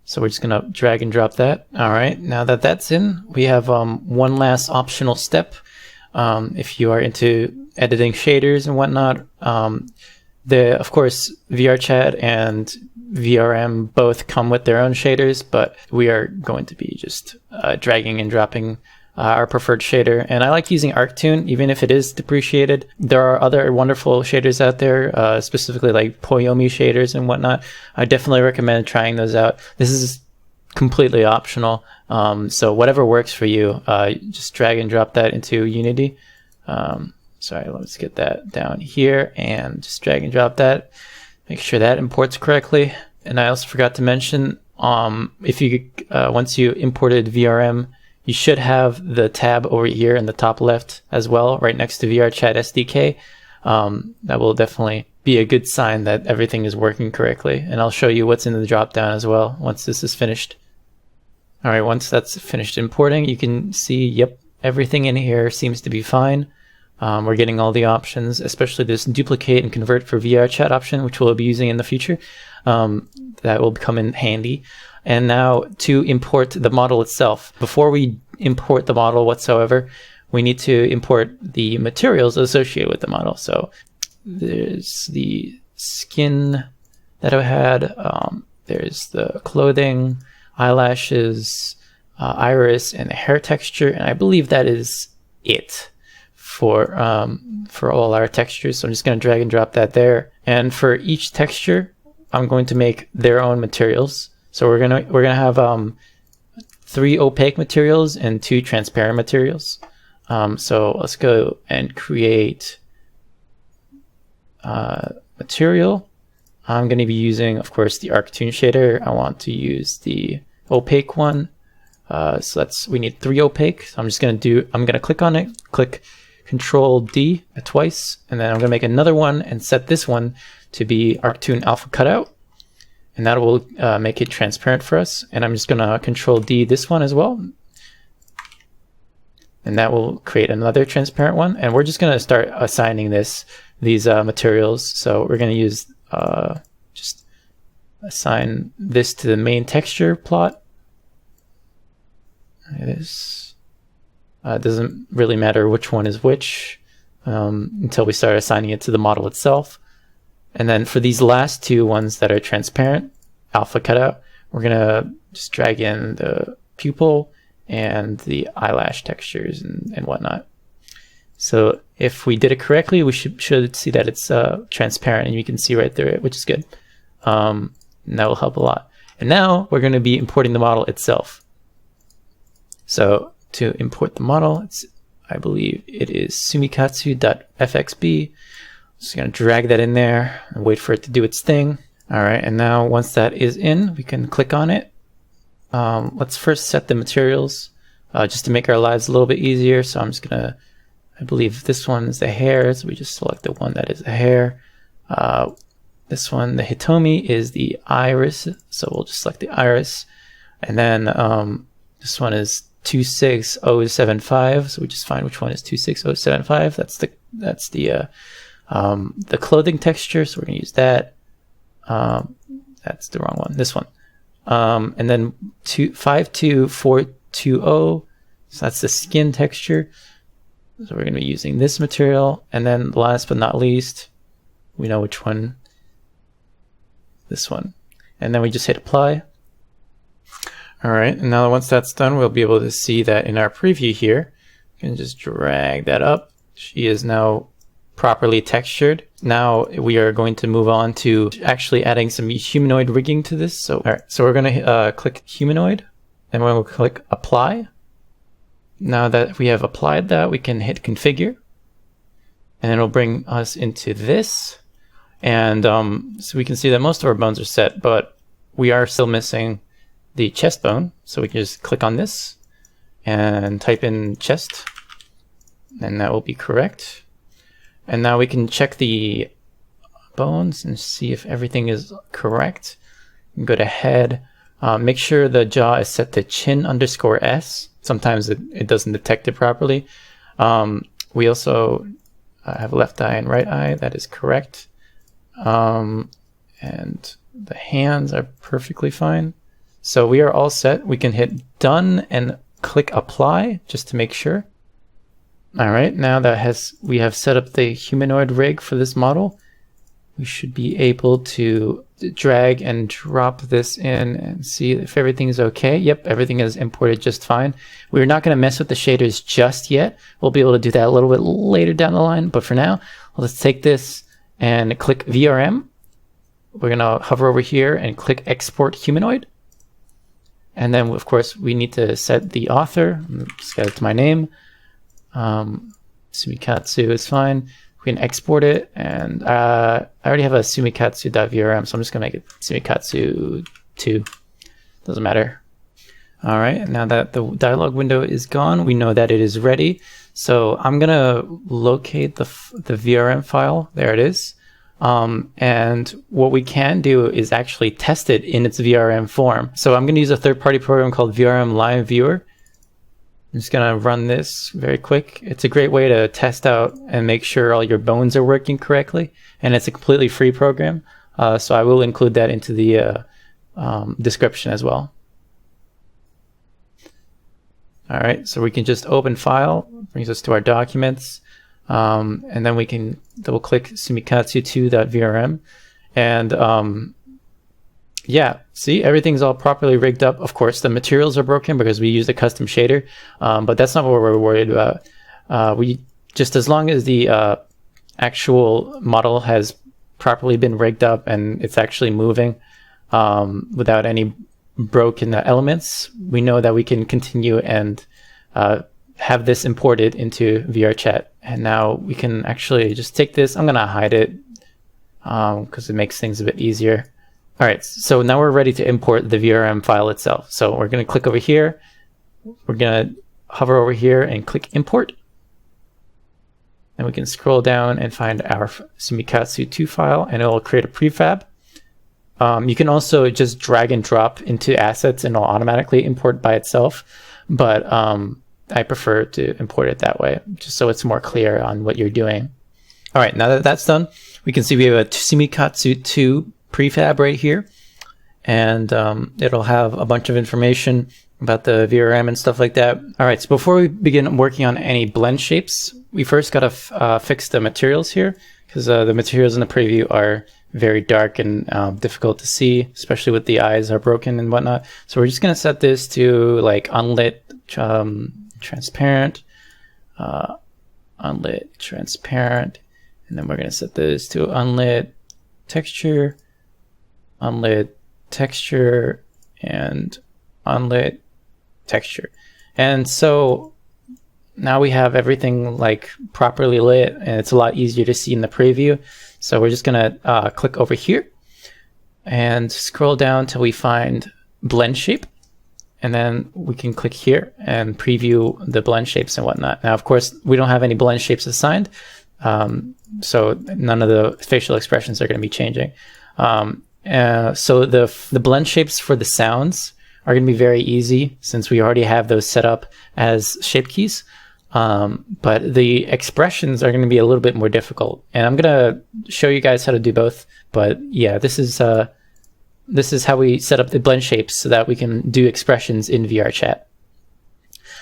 So we're just going to drag and drop that. All right, now that that's in, we have one last optional step. If you are into editing shaders and whatnot, of course, VRChat and VRM both come with their own shaders, but we are going to be just dragging and dropping our preferred shader. And I like using Arctoon, even if it is depreciated. There are other wonderful shaders out there, specifically like Poyomi shaders and whatnot. I definitely recommend trying those out. This is completely optional, so whatever works for you, just drag and drop that into Unity. Sorry, let's get that down here and just drag and drop that. Make sure that imports correctly. And I also forgot to mention, if you once you imported VRM, you should have the tab over here in the top left as well, right next to VRChat SDK. That will definitely be a good sign that everything is working correctly. And I'll show you what's in the dropdown as well once this is finished. All right, once that's finished importing, you can see, yep, everything in here seems to be fine. We're getting all the options, especially this duplicate and convert for VRChat option, which we'll be using in the future. That will come in handy. And now to import the model itself. Before we import the model whatsoever, we need to import the materials associated with the model. So there's the skin that I had. There's the clothing, eyelashes, iris, and the hair texture. And I believe that is it for all our textures. So I'm just going to drag and drop that there. And for each texture, I'm going to make their own materials. So we're gonna have 3 opaque materials and 2 transparent materials. So let's go and create material. I'm going to be using, of course, the Arctoon shader. I want to use the opaque one. So we need 3 opaque. So I'm going to click on it, click Control D twice, and then I'm going to make another one and set this one to be Arctoon alpha cutout. and that will make it transparent for us. And I'm just going to Control D this one as well, and that will create another transparent one. And we're just going to start assigning these materials. So we're going to use just assign this to the main texture plot. It doesn't really matter which one is which until we start assigning it to the model itself. And then for these last two ones that are transparent, alpha cutout, we're going to just drag in the pupil and the eyelash textures and whatnot. So if we did it correctly, we should see that it's transparent, and you can see right through it, which is good. And that will help a lot. And now we're going to be importing the model itself. So to import the model, I believe it is sumikatsu.fxb. Just going to drag that in there and wait for it to do its thing. All right, and now once that is in, we can click on it. Let's first set the materials just to make our lives a little bit easier. So I'm just going to, I believe this one is the hair, so we just select the one that is the hair. This one, the Hitomi, is the iris, so we'll just select the iris. And then this one is 26075, so we just find which one is 26075. That's the clothing texture, so we're going to use that. That's the wrong one, this one. And then 52420, so that's the skin texture. So we're going to be using this material. And then last but not least, we know which one, this one. And then we just hit apply. All right, and now once that's done, we'll be able to see that in our preview here. You can just drag that up. She is now properly textured. Now we are going to move on to actually adding some humanoid rigging to this. So, all right, so we're going to click humanoid, and we'll click apply. Now that we have applied that, we can hit configure, and it'll bring us into this. And so we can see that most of our bones are set, but we are still missing the chest bone. So we can just click on this and type in chest, and that will be correct. And now we can check the bones and see if everything is correct. Go to head, make sure the jaw is set to chin_S. Sometimes it doesn't detect it properly. We also have left eye and right eye, that is correct. And the hands are perfectly fine. So we are all set. We can hit done and click apply just to make sure. All right, now that we have set up the humanoid rig for this model, we should be able to drag and drop this in and see if everything is okay. Yep, everything is imported just fine. We're not going to mess with the shaders just yet. We'll be able to do that a little bit later down the line, but for now, let's take this and click VRM. We're going to hover over here and click export humanoid. And then, of course, we need to set the author. Just set it to my name. Sumikatsu is fine. We can export it, and I already have a sumikatsu.vrm, so I'm just going to make it sumikatsu2. Doesn't matter. All right, now that the dialog window is gone, we know that it is ready. So I'm going to locate the VRM file. There it is. And what we can do is actually test it in its VRM form. So I'm going to use a third-party program called VRM Live Viewer. I'm just going to run this very quick. It's a great way to test out and make sure all your bones are working correctly. And it's a completely free program. So I will include that into the description as well. All right, so we can just open file, brings us to our documents. And then we can double click sumikatsu2.vrm. And yeah, see, everything's all properly rigged up. Of course, the materials are broken because we used a custom shader, but that's not what we're worried about. We just, as long as the actual model has properly been rigged up and it's actually moving without any broken elements, we know that we can continue and have this imported into VRChat. And now we can actually just take this. I'm going to hide it because it makes things a bit easier. All right, so now we're ready to import the VRM file itself. So we're going to click over here. We're going to hover over here and click import. And we can scroll down and find our Sumikatsu2 file, and it will create a prefab. You can also just drag and drop into assets and it'll automatically import by itself. But I prefer to import it that way, just so it's more clear on what you're doing. All right, now that that's done, we can see we have a Koikatsu 2 prefab right here. And it'll have a bunch of information about the VRM and stuff like that. All right, so before we begin working on any blend shapes, we first got to fix the materials here, because the materials in the preview are very dark and difficult to see, especially with the eyes are broken and whatnot. So we're just going to set this to like unlit, transparent, unlit, transparent, and then we're going to set this to unlit, texture, unlit, texture, and unlit, texture. And so now we have everything like properly lit, and it's a lot easier to see in the preview. So we're just gonna click over here and scroll down till we find blend shape, and then we can click here and preview the blend shapes and whatnot. Now, of course, we don't have any blend shapes assigned, so none of the facial expressions are going to be changing. So the blend shapes for the sounds are going to be very easy since we already have those set up as shape keys. But the expressions are going to be a little bit more difficult, and I'm going to show you guys how to do both. But yeah, this is how we set up the blend shapes so that we can do expressions in VRChat.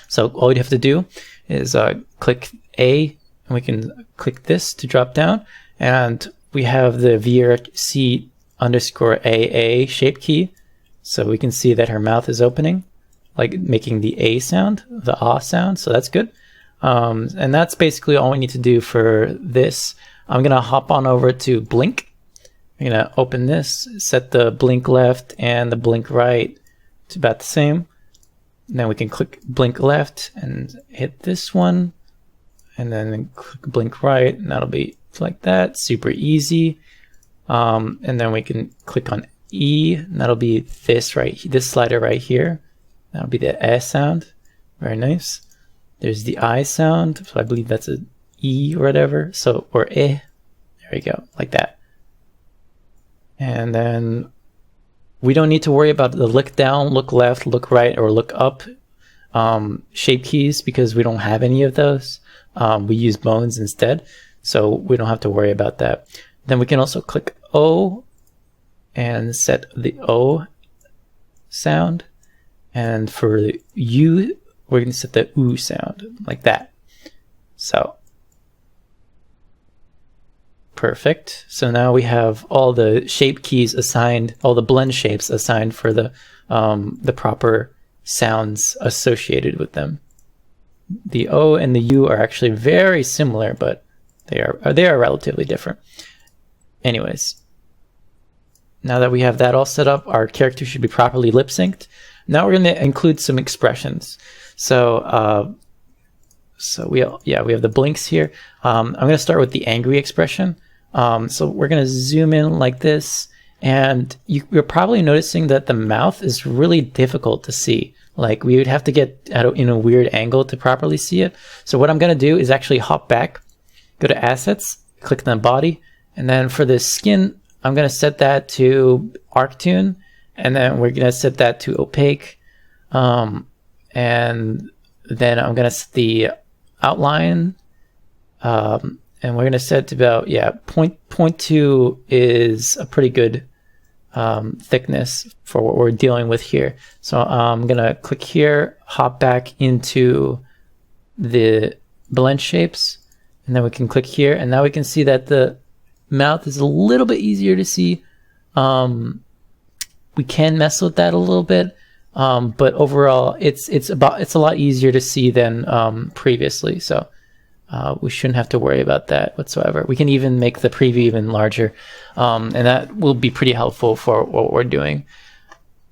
So all you have to do is click A, and we can click this to drop down, and we have the VRC _AA shape key, so we can see that her mouth is opening, like making the A sound, the ah sound, so that's good. And that's basically all we need to do for this. I'm gonna hop on over to blink. I'm gonna open this, set the blink left and the blink right to about the same. And then we can click blink left and hit this one, and then click blink right, and that'll be like that, super easy. And then we can click on E, and that'll be this slider right here. That'll be the S sound. Very nice. There's the I sound, so I believe that's a E or whatever. So, or eh. There we go, like that. And then we don't need to worry about the look down, look left, look right, or look up shape keys, because we don't have any of those. We use bones instead, so we don't have to worry about that. Then we can also click O and set the O sound. And for the U, we're going to set the U sound like that. So perfect. So now we have all the shape keys assigned, all the blend shapes assigned for the proper sounds associated with them. The O and the U are actually very similar, but they are relatively different. Anyways, now that we have that all set up, our character should be properly lip synced. Now we're going to include some expressions. So we have the blinks here. I'm going to start with the angry expression. So we're going to zoom in like this, and you're probably noticing that the mouth is really difficult to see. Like, we would have to get in a weird angle to properly see it. So what I'm going to do is actually hop back, go to assets, click on the body, and then for the skin, I'm going to set that to Arctune, and then we're going to set that to opaque, and then I'm going to set the outline, and we're going to set to about 0.2 is a pretty good thickness for what we're dealing with here. So I'm going to click here, hop back into the blend shapes, and then we can click here, and now we can see that the mouth is a little bit easier to see. We can mess with that a little bit, but overall it's a lot easier to see than previously, so we shouldn't have to worry about that whatsoever. We can even make the preview even larger, and that will be pretty helpful for what we're doing.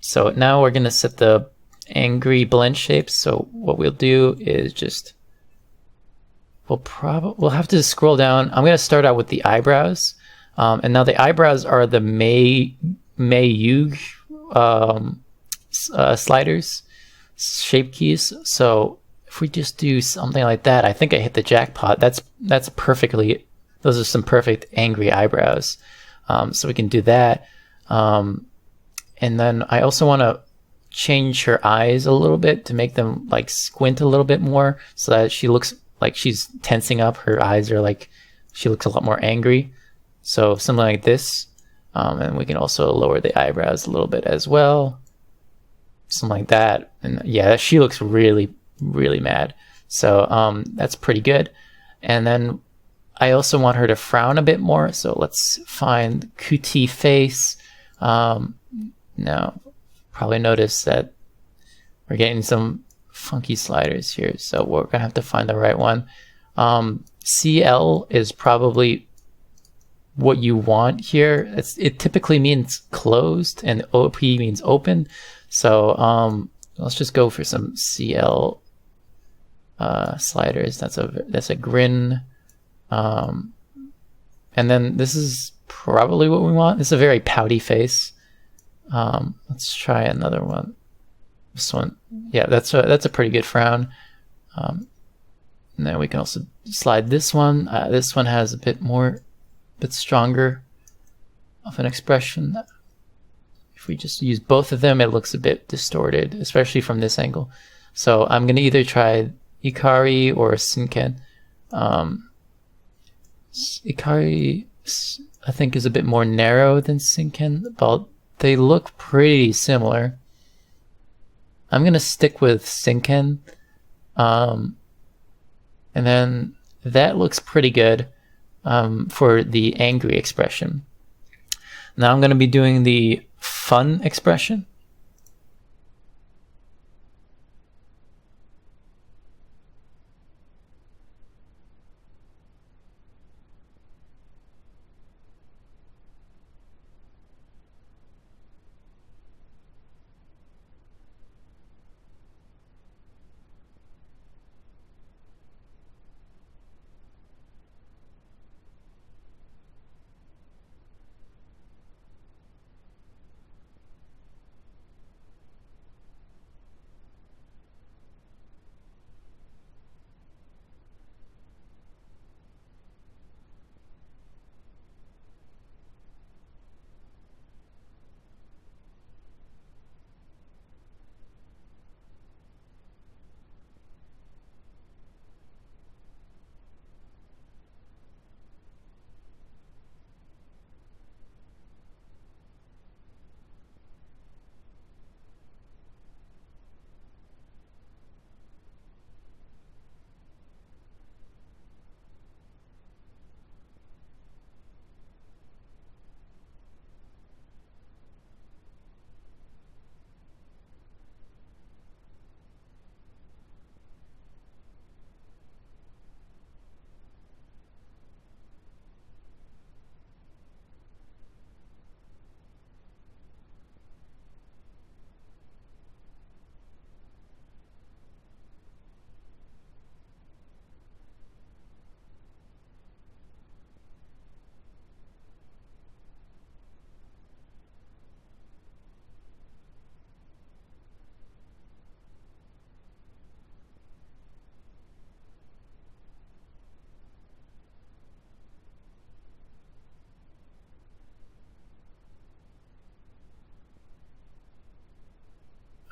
So now we're going to set the angry blend shapes. So what we'll do is just we'll have to scroll down. I'm going to start out with the eyebrows, and now the eyebrows are the Mayug sliders, shape keys. So if we just do something like that, I think I hit the jackpot. That's perfectly, those are some perfect angry eyebrows. So we can do that. And then I also want to change her eyes a little bit to make them like squint a little bit more, so that she looks like she's tensing up. Her eyes are like, she looks a lot more angry. So something like this. And we can also lower the eyebrows a little bit as well. Something like that. And yeah, she looks really, really mad. So that's pretty good. And then I also want her to frown a bit more. So let's find QT face. Now, probably notice that we're getting some funky sliders here. So we're going to have to find the right one. CL is probably what you want here. It typically means closed, and OP means open. So let's just go for some CL sliders. That's a grin. And then this is probably what we want. This is a very pouty face. Let's try another one. This one, yeah, that's a pretty good frown. And then we can also slide this one. This one has a bit stronger of an expression. If we just use both of them, it looks a bit distorted, especially from this angle. So I'm going to either try Ikari or Shinken. Ikari, I think, is a bit more narrow than Shinken, but they look pretty similar. I'm going to stick with Shinken. And then that looks pretty good for the angry expression. Now I'm going to be doing the fun expression.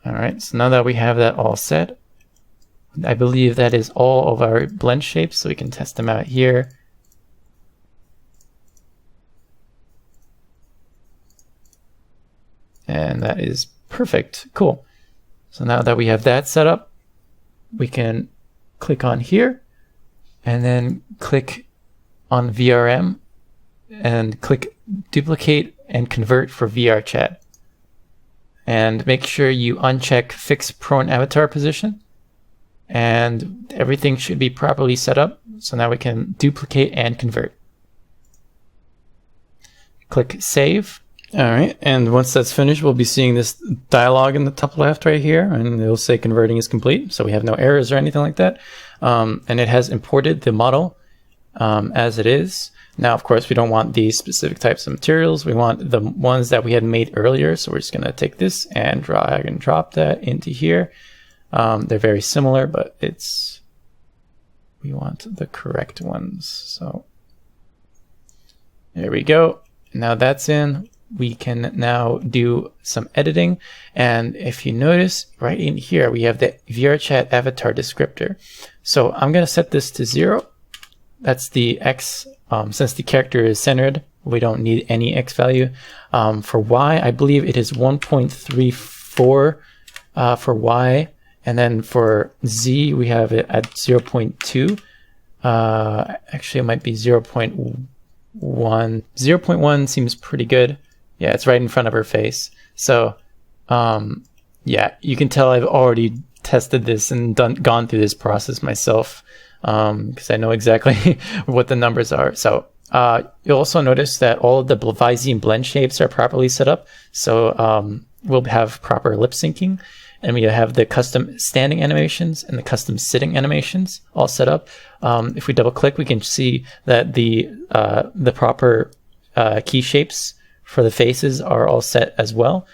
All right, so now that we have that all set, I believe that is all of our blend shapes, so we can test them out here. And that is perfect. Cool. So now that we have that set up, we can click on here and then click on VRM and click duplicate and convert for VRChat. And make sure you uncheck fix prone avatar position, and everything should be properly set up. So now we can duplicate and convert. Click save. All right, and once that's finished, we'll be seeing this dialog in the top left right here, and it'll say converting is complete. So we have no errors or anything like that. And it has imported the model as it is. Now, of course, we don't want these specific types of materials. We want the ones that we had made earlier. So we're just going to take this and drag and drop that into here. They're very similar, but we want the correct ones. So there we go. Now that's in. we can now do some editing. And if you notice right in here, we have the VRChat avatar descriptor. So I'm going to set this to 0. That's the X. Since the character is centered, we don't need any X value. For Y, I believe it is 1.34 for Y. And then for Z, we have it at 0.2. Actually, it might be 0.1. 0.1 seems pretty good. Yeah, it's right in front of her face. So, yeah, you can tell I've already tested this and gone through this process myself, because I know exactly what the numbers are. So, you'll also notice that all of the Viseme blend shapes are properly set up. So, we'll have proper lip syncing, and we have the custom standing animations and the custom sitting animations all set up. If we double click, we can see that the proper key shapes for the faces are all set as well.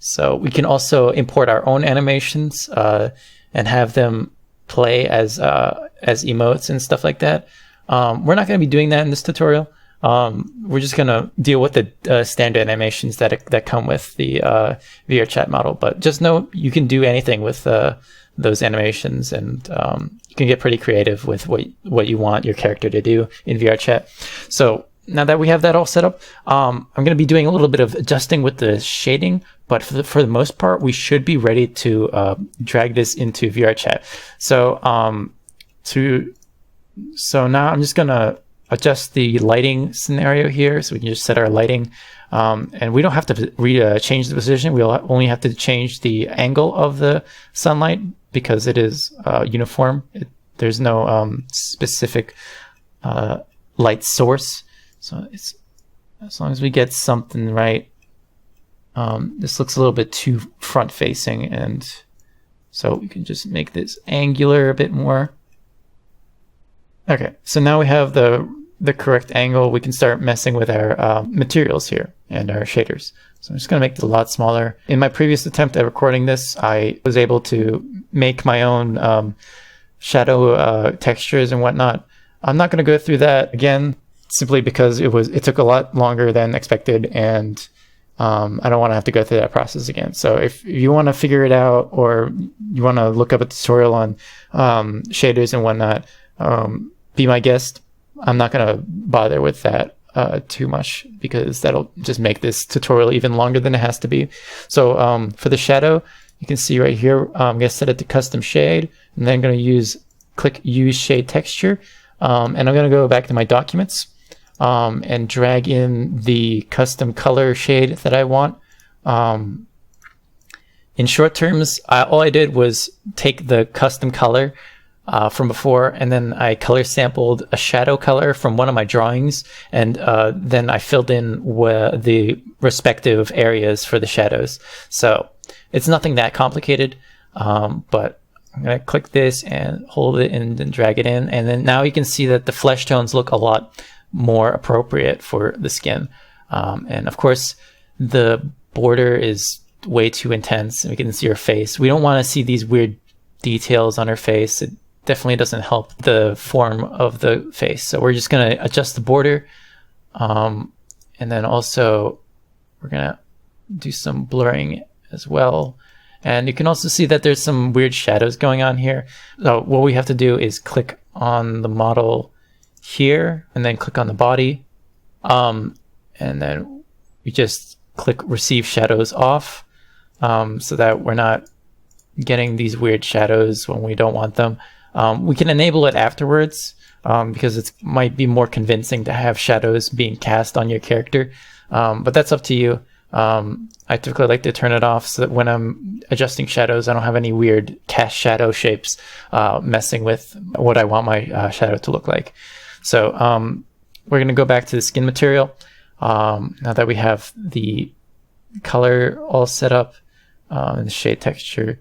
So we can also import our own animations and have them play as emotes and stuff like that. We're not going to be doing that in this tutorial. We're just going to deal with the standard animations that come with the VRChat model. But just know you can do anything with those animations, and you can get pretty creative with what you want your character to do in VRChat. So now that we have that all set up, I'm going to be doing a little bit of adjusting with the shading, but for the most part, we should be ready to drag this into VRChat. So now I'm just going to adjust the lighting scenario here, so we can just set our lighting, and we don't have to change the position. We'll only have to change the angle of the sunlight because it is uniform. There's no specific light source, so it's as long as we get something right. This looks a little bit too front facing, and so we can just make this angular a bit more. Okay, so now we have the correct angle. We can start messing with our materials here and our shaders. So I'm just going to make this a lot smaller. In my previous attempt at recording this, I was able to make my own shadow textures and whatnot. I'm not going to go through that again, simply because it took a lot longer than expected, and I don't want to have to go through that process again. So if you want to figure it out, or you want to look up a tutorial on shaders and whatnot, be my guest. I'm not going to bother with that too much, because that'll just make this tutorial even longer than it has to be. So for the shadow, you can see right here, I'm going to set it to custom shade, and then I'm going to click use shade texture, and I'm going to go back to my documents and drag in the custom color shade that I want. In short terms, all I did was take the custom color from before, and then I color sampled a shadow color from one of my drawings, and then I filled in the respective areas for the shadows. So it's nothing that complicated, but I'm going to click this and hold it and then drag it in, and then now you can see that the flesh tones look a lot more appropriate for the skin. And of course, the border is way too intense, and we can see her face. We don't want to see these weird details on her face. It definitely doesn't help the form of the face. So we're just going to adjust the border, and then also we're going to do some blurring as well. And you can also see that there's some weird shadows going on here. So what we have to do is click on the model here, and then click on the body, and then we just click receive shadows off, so that we're not getting these weird shadows when we don't want them. We can enable it afterwards, because it might be more convincing to have shadows being cast on your character, but that's up to you. I typically like to turn it off so that when I'm adjusting shadows, I don't have any weird cast shadow shapes messing with what I want my shadow to look like. So we're going to go back to the skin material. Now that we have the color all set up and the shade texture,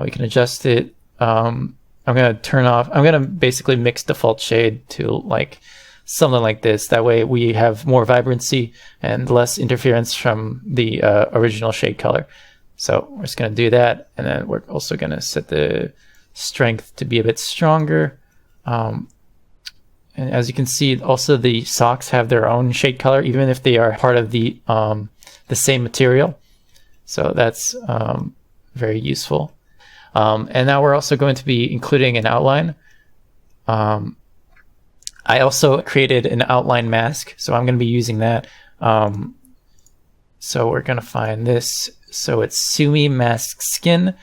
we can adjust it. I'm going to basically mix default shade to like something like this. That way we have more vibrancy and less interference from the original shade color. So we're just going to do that. And then we're also going to set the strength to be a bit stronger. And as you can see, also the socks have their own shade color, even if they are part of the same material. So that's very useful. And now we're also going to be including an outline. I also created an outline mask, so I'm going to be using that. So we're going to find this. So it's Sumi Mask Skin.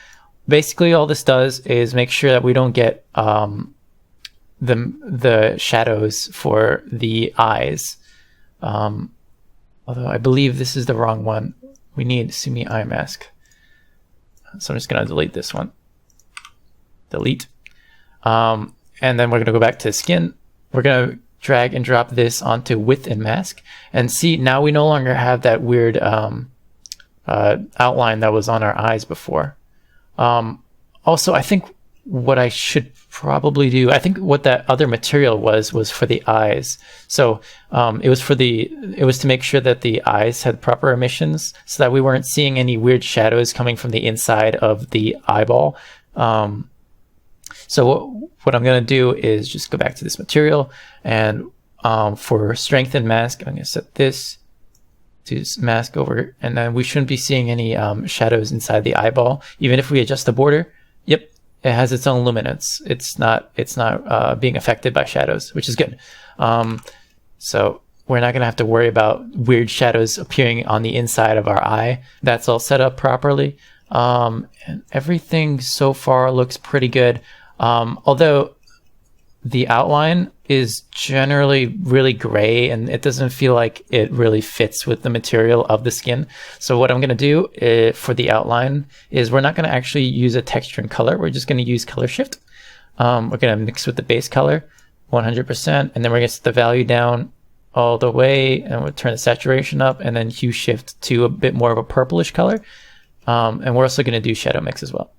Basically, all this does is make sure that we don't get the shadows for the eyes. Although I believe this is the wrong one. We need Sumi Eye Mask. So I'm just going to delete this one. Delete. And then we're going to go back to skin. We're going to drag and drop this onto width and mask. And see, now we no longer have that weird outline that was on our eyes before. Also, I think what I should probably do, I think what that other material was for the eyes. So it was to make sure that the eyes had proper emissions so that we weren't seeing any weird shadows coming from the inside of the eyeball. So what I'm going to do is just go back to this material, and for strength and mask, I'm going to set this to mask over, and then we shouldn't be seeing any shadows inside the eyeball. Even if we adjust the border, yep, it has its own luminance. It's not being affected by shadows, which is good. So we're not going to have to worry about weird shadows appearing on the inside of our eye. That's all set up properly. And everything so far looks pretty good. Although the outline is generally really gray and it doesn't feel like it really fits with the material of the skin. So what I'm going to do for the outline is we're not going to actually use a texture and color. We're just going to use color shift. We're going to mix with the base color 100%, and then we're going to set the value down all the way, and we'll turn the saturation up, and then hue shift to a bit more of a purplish color. And we're also going to do shadow mix as well.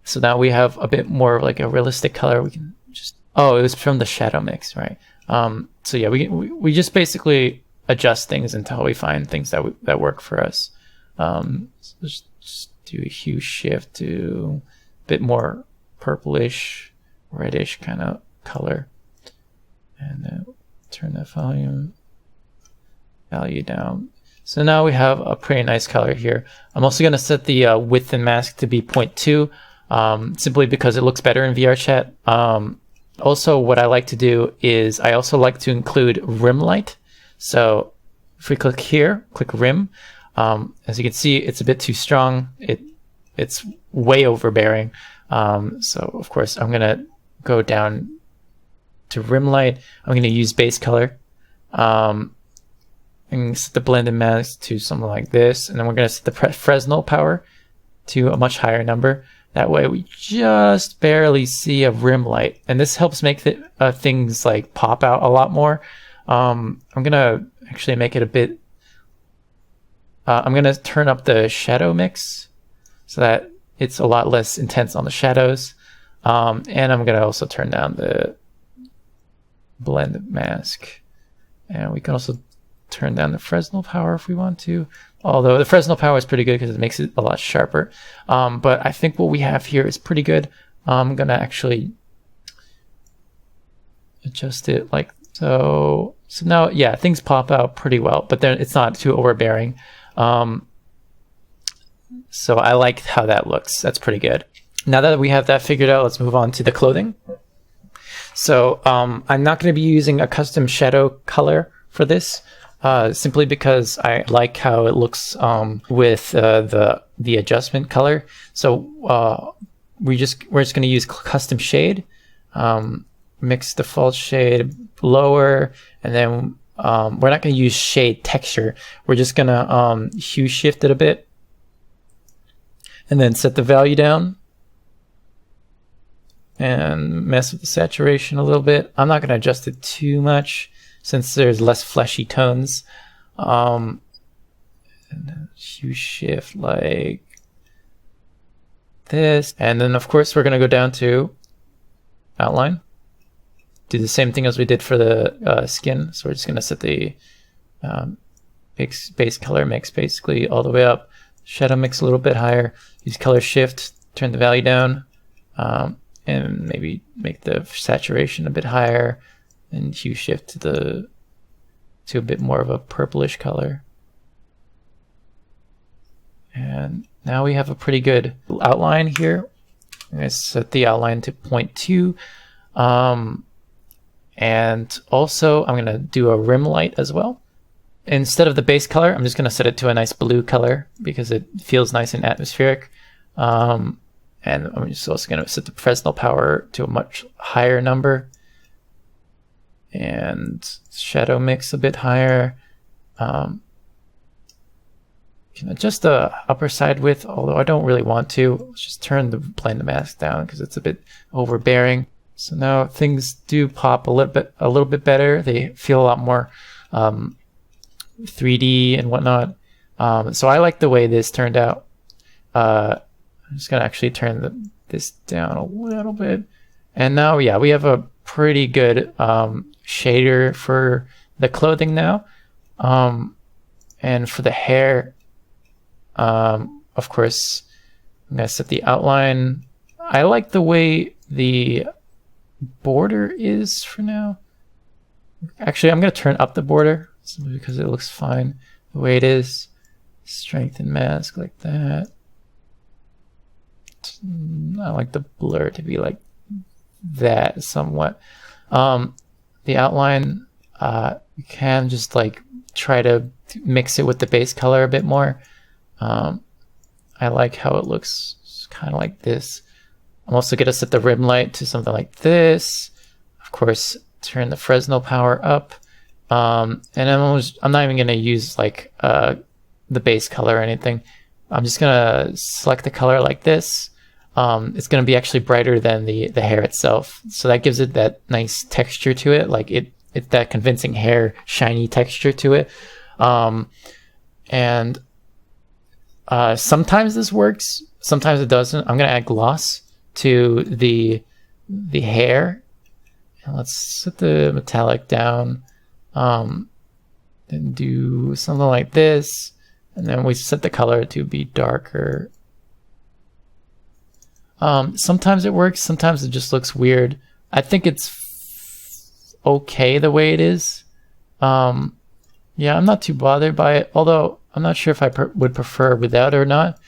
So now we have a bit more of like a realistic color. We can just, oh, it was from the shadow mix, right? So yeah, we just basically adjust things until we find things that work for us. So just do a hue shift to a bit more purplish, reddish kind of color, and then turn the value down. So now we have a pretty nice color here. I'm also going to set the width and mask to be 0.2. Simply because it looks better in VRChat. Also, what I like to do is I also like to include rim light. So if we click here, click rim, as you can see, it's a bit too strong. It's way overbearing. So of course, I'm gonna go down to rim light. I'm gonna use base color. And set the blend and mask to something like this, and then we're gonna set the Fresnel power to a much higher number. That way we just barely see a rim light, and this helps make things like pop out a lot more. I'm gonna actually make it a bit, I'm gonna turn up the shadow mix so that it's a lot less intense on the shadows. And I'm gonna also turn down the blend mask, and we can also turn down the Fresnel power if we want to. Although the Fresnel power is pretty good because it makes it a lot sharper. But I think what we have here is pretty good. I'm going to actually adjust it like so. So now, yeah, things pop out pretty well, but then it's not too overbearing. So I like how that looks. That's pretty good. Now that we have that figured out, let's move on to the clothing. So I'm not going to be using a custom shadow color for this. Simply because I like how it looks with the adjustment color. So we're just going to use custom shade, mix default shade lower, and then we're not going to use shade texture. We're just going to hue shift it a bit, and then set the value down, and mess with the saturation a little bit. I'm not going to adjust it too much, since there's less fleshy tones. And then hue shift like this. And then of course we're gonna go down to outline. Do the same thing as we did for the skin. So we're just gonna set the base color mix basically all the way up. Shadow mix a little bit higher. Use color shift, turn the value down. and maybe make the saturation a bit higher and hue shift to a bit more of a purplish color. And now we have a pretty good outline here. I'm going to set the outline to 0.2. And also I'm going to do a rim light as well. Instead of the base color, I'm just going to set it to a nice blue color because it feels nice and atmospheric. And I'm just also going to set the Fresnel power to a much higher number. And shadow mix a bit higher. Can adjust the upper side width, although I don't really want to. Let's just turn the blend mask down because it's a bit overbearing. So now things do pop a little bit better. They feel a lot more 3D and whatnot. So I like the way this turned out. I'm just gonna actually turn this down a little bit. And now, yeah, we have a pretty good shader for the clothing now. And for the hair, of course, I'm gonna set the outline. I like the way the border is for now. Actually, I'm gonna turn up the border simply because it looks fine the way it is. Strengthen mask like that. I like the blur to be like that somewhat. The outline, you can just like try to mix it with the base color a bit more. I like how it looks kind of like this. I'm also going to set the rim light to something like this. Of course, turn the Fresnel power up. And I'm not even going to use like the base color or anything. I'm just going to select the color like this. It's going to be actually brighter than the hair itself. So that gives it that nice texture to it. Like it's that convincing hair, shiny texture to it. And sometimes this works, sometimes it doesn't. I'm going to add gloss to the hair. And let's set the metallic down. Then do something like this. And then we set the color to be darker. Sometimes it works, sometimes it just looks weird. I think it's okay the way it is. Yeah, I'm not too bothered by it, although I'm not sure if I would prefer without or not.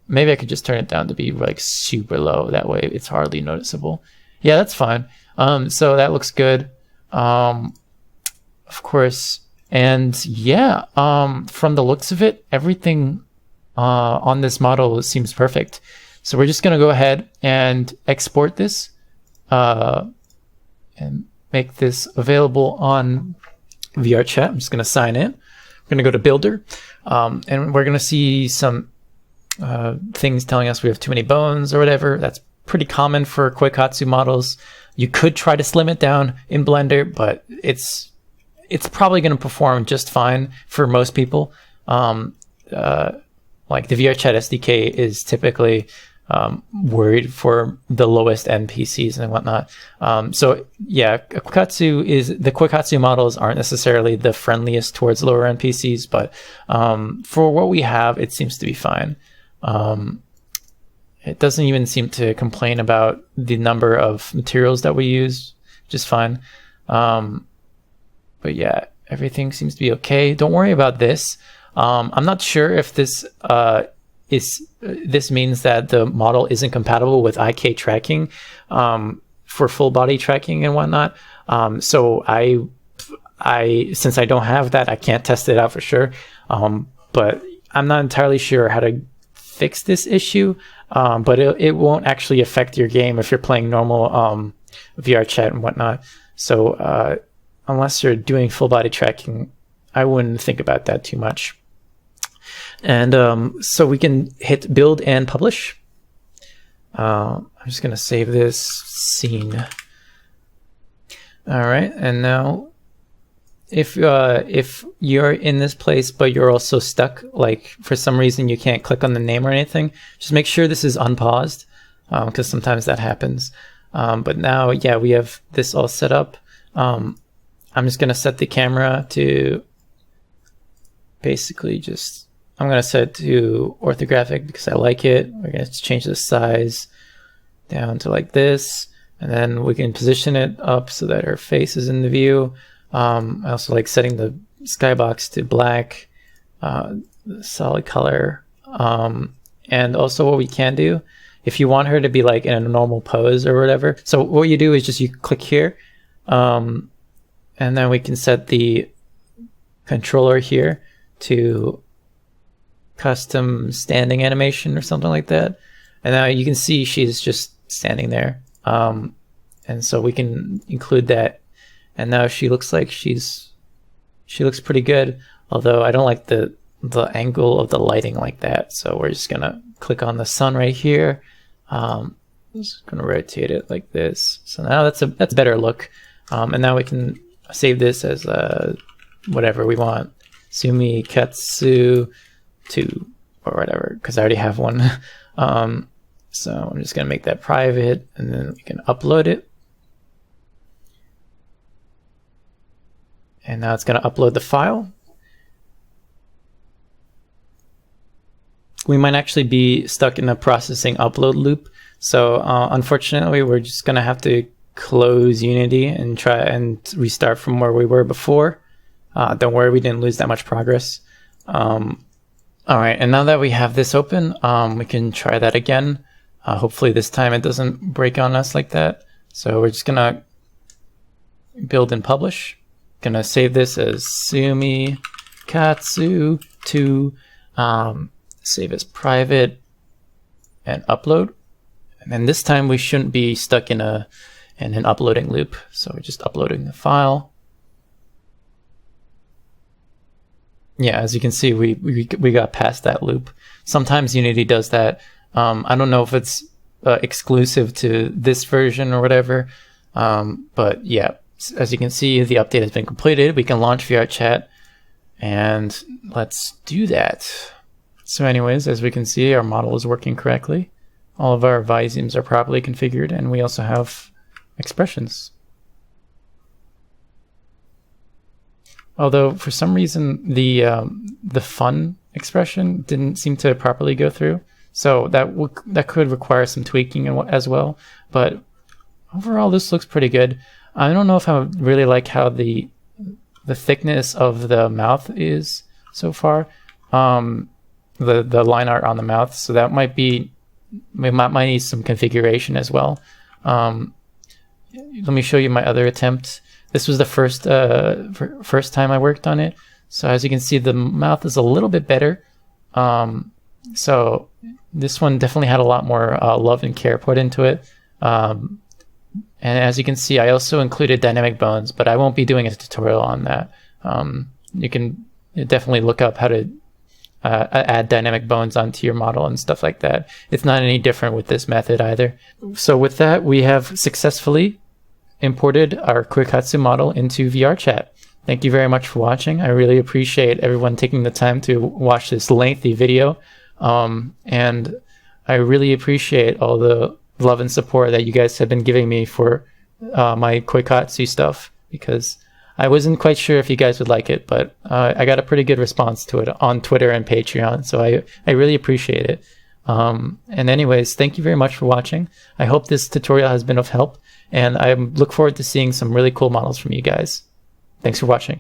Maybe I could just turn it down to be like super low. That way it's hardly noticeable. Yeah, that's fine. So that looks good. Of course. And yeah, from the looks of it, everything on this model seems perfect. So we're just going to go ahead and export this and make this available on VRChat. I'm just going to sign in. We're going to go to Builder, and we're going to see some things telling us we have too many bones or whatever. That's pretty common for Koikatsu models. You could try to slim it down in Blender, but it's probably going to perform just fine for most people. Like the VRChat SDK is typically worried for the lowest end PCs and whatnot. So yeah, the Koikatsu models aren't necessarily the friendliest towards lower end PCs, but for what we have, it seems to be fine. It doesn't even seem to complain about the number of materials that we use, just fine. But yeah, everything seems to be okay. Don't worry about this. I'm not sure if this means that the model isn't compatible with IK tracking for full body tracking and whatnot. So since I don't have that, I can't test it out for sure. But I'm not entirely sure how to fix this issue. But it won't actually affect your game if you're playing normal VRChat and whatnot. So unless you're doing full body tracking, I wouldn't think about that too much. And so we can hit build and publish. I'm just going to save this scene. All right, and now if you're in this place but you're also stuck, like for some reason you can't click on the name or anything, just make sure this is unpaused, because sometimes that happens. But now, yeah, we have this all set up. I'm just going to set the camera to basically just, I'm going to set it to orthographic because I like it. We're going to change the size down to like this. And then we can position it up so that her face is in the view. I also like setting the skybox to black, solid color. And also what we can do, if you want her to be like in a normal pose or whatever. So what you do is just you click here, and then we can set the controller here to custom standing animation or something like that. And now you can see she's just standing there. And so we can include that. And now she looks like she looks pretty good. Although I don't like the angle of the lighting like that. So we're just gonna click on the sun right here. Just gonna rotate it like this. So now that's a better look. And now we can save this as whatever we want. Koikatsu 2 or whatever, because I already have one. So I'm just gonna make that private, and then we can upload it. And now it's gonna upload the file. We might actually be stuck in a processing upload loop. So unfortunately, we're just gonna have to close Unity and try and restart from where we were before. Don't worry, we didn't lose that much progress. All right, and now that we have this open, we can try that again. Hopefully this time it doesn't break on us like that. So we're just gonna build and publish. Gonna save this as Koikatsu 2, save as private, and upload. And then this time we shouldn't be stuck in an uploading loop. So we're just uploading the file. Yeah, as you can see, we got past that loop. Sometimes Unity does that. I don't know if it's exclusive to this version or whatever, but yeah, as you can see, the update has been completed. We can launch VRChat, and let's do that. So anyways, as we can see, our model is working correctly. All of our Visemes are properly configured, and we also have expressions. Although for some reason the fun expression didn't seem to properly go through, so that could require some tweaking as well. But overall, this looks pretty good. I don't know if I really like how the thickness of the mouth is so far. The line art on the mouth, so that might need some configuration as well. Let me show you my other attempt. This was the first time I worked on it. So as you can see, the mouth is a little bit better. So this one definitely had a lot more love and care put into it. And as you can see, I also included dynamic bones, but I won't be doing a tutorial on that. You can definitely look up how to add dynamic bones onto your model and stuff like that. It's not any different with this method either. So with that, we have successfully imported our Koikatsu model into VRChat. Thank you very much for watching. I really appreciate everyone taking the time to watch this lengthy video. And I really appreciate all the love and support that you guys have been giving me for my Koikatsu stuff, because I wasn't quite sure if you guys would like it, but I got a pretty good response to it on Twitter and Patreon, so I really appreciate it. And anyways, thank you very much for watching. I hope this tutorial has been of help, and I look forward to seeing some really cool models from you guys. Thanks for watching.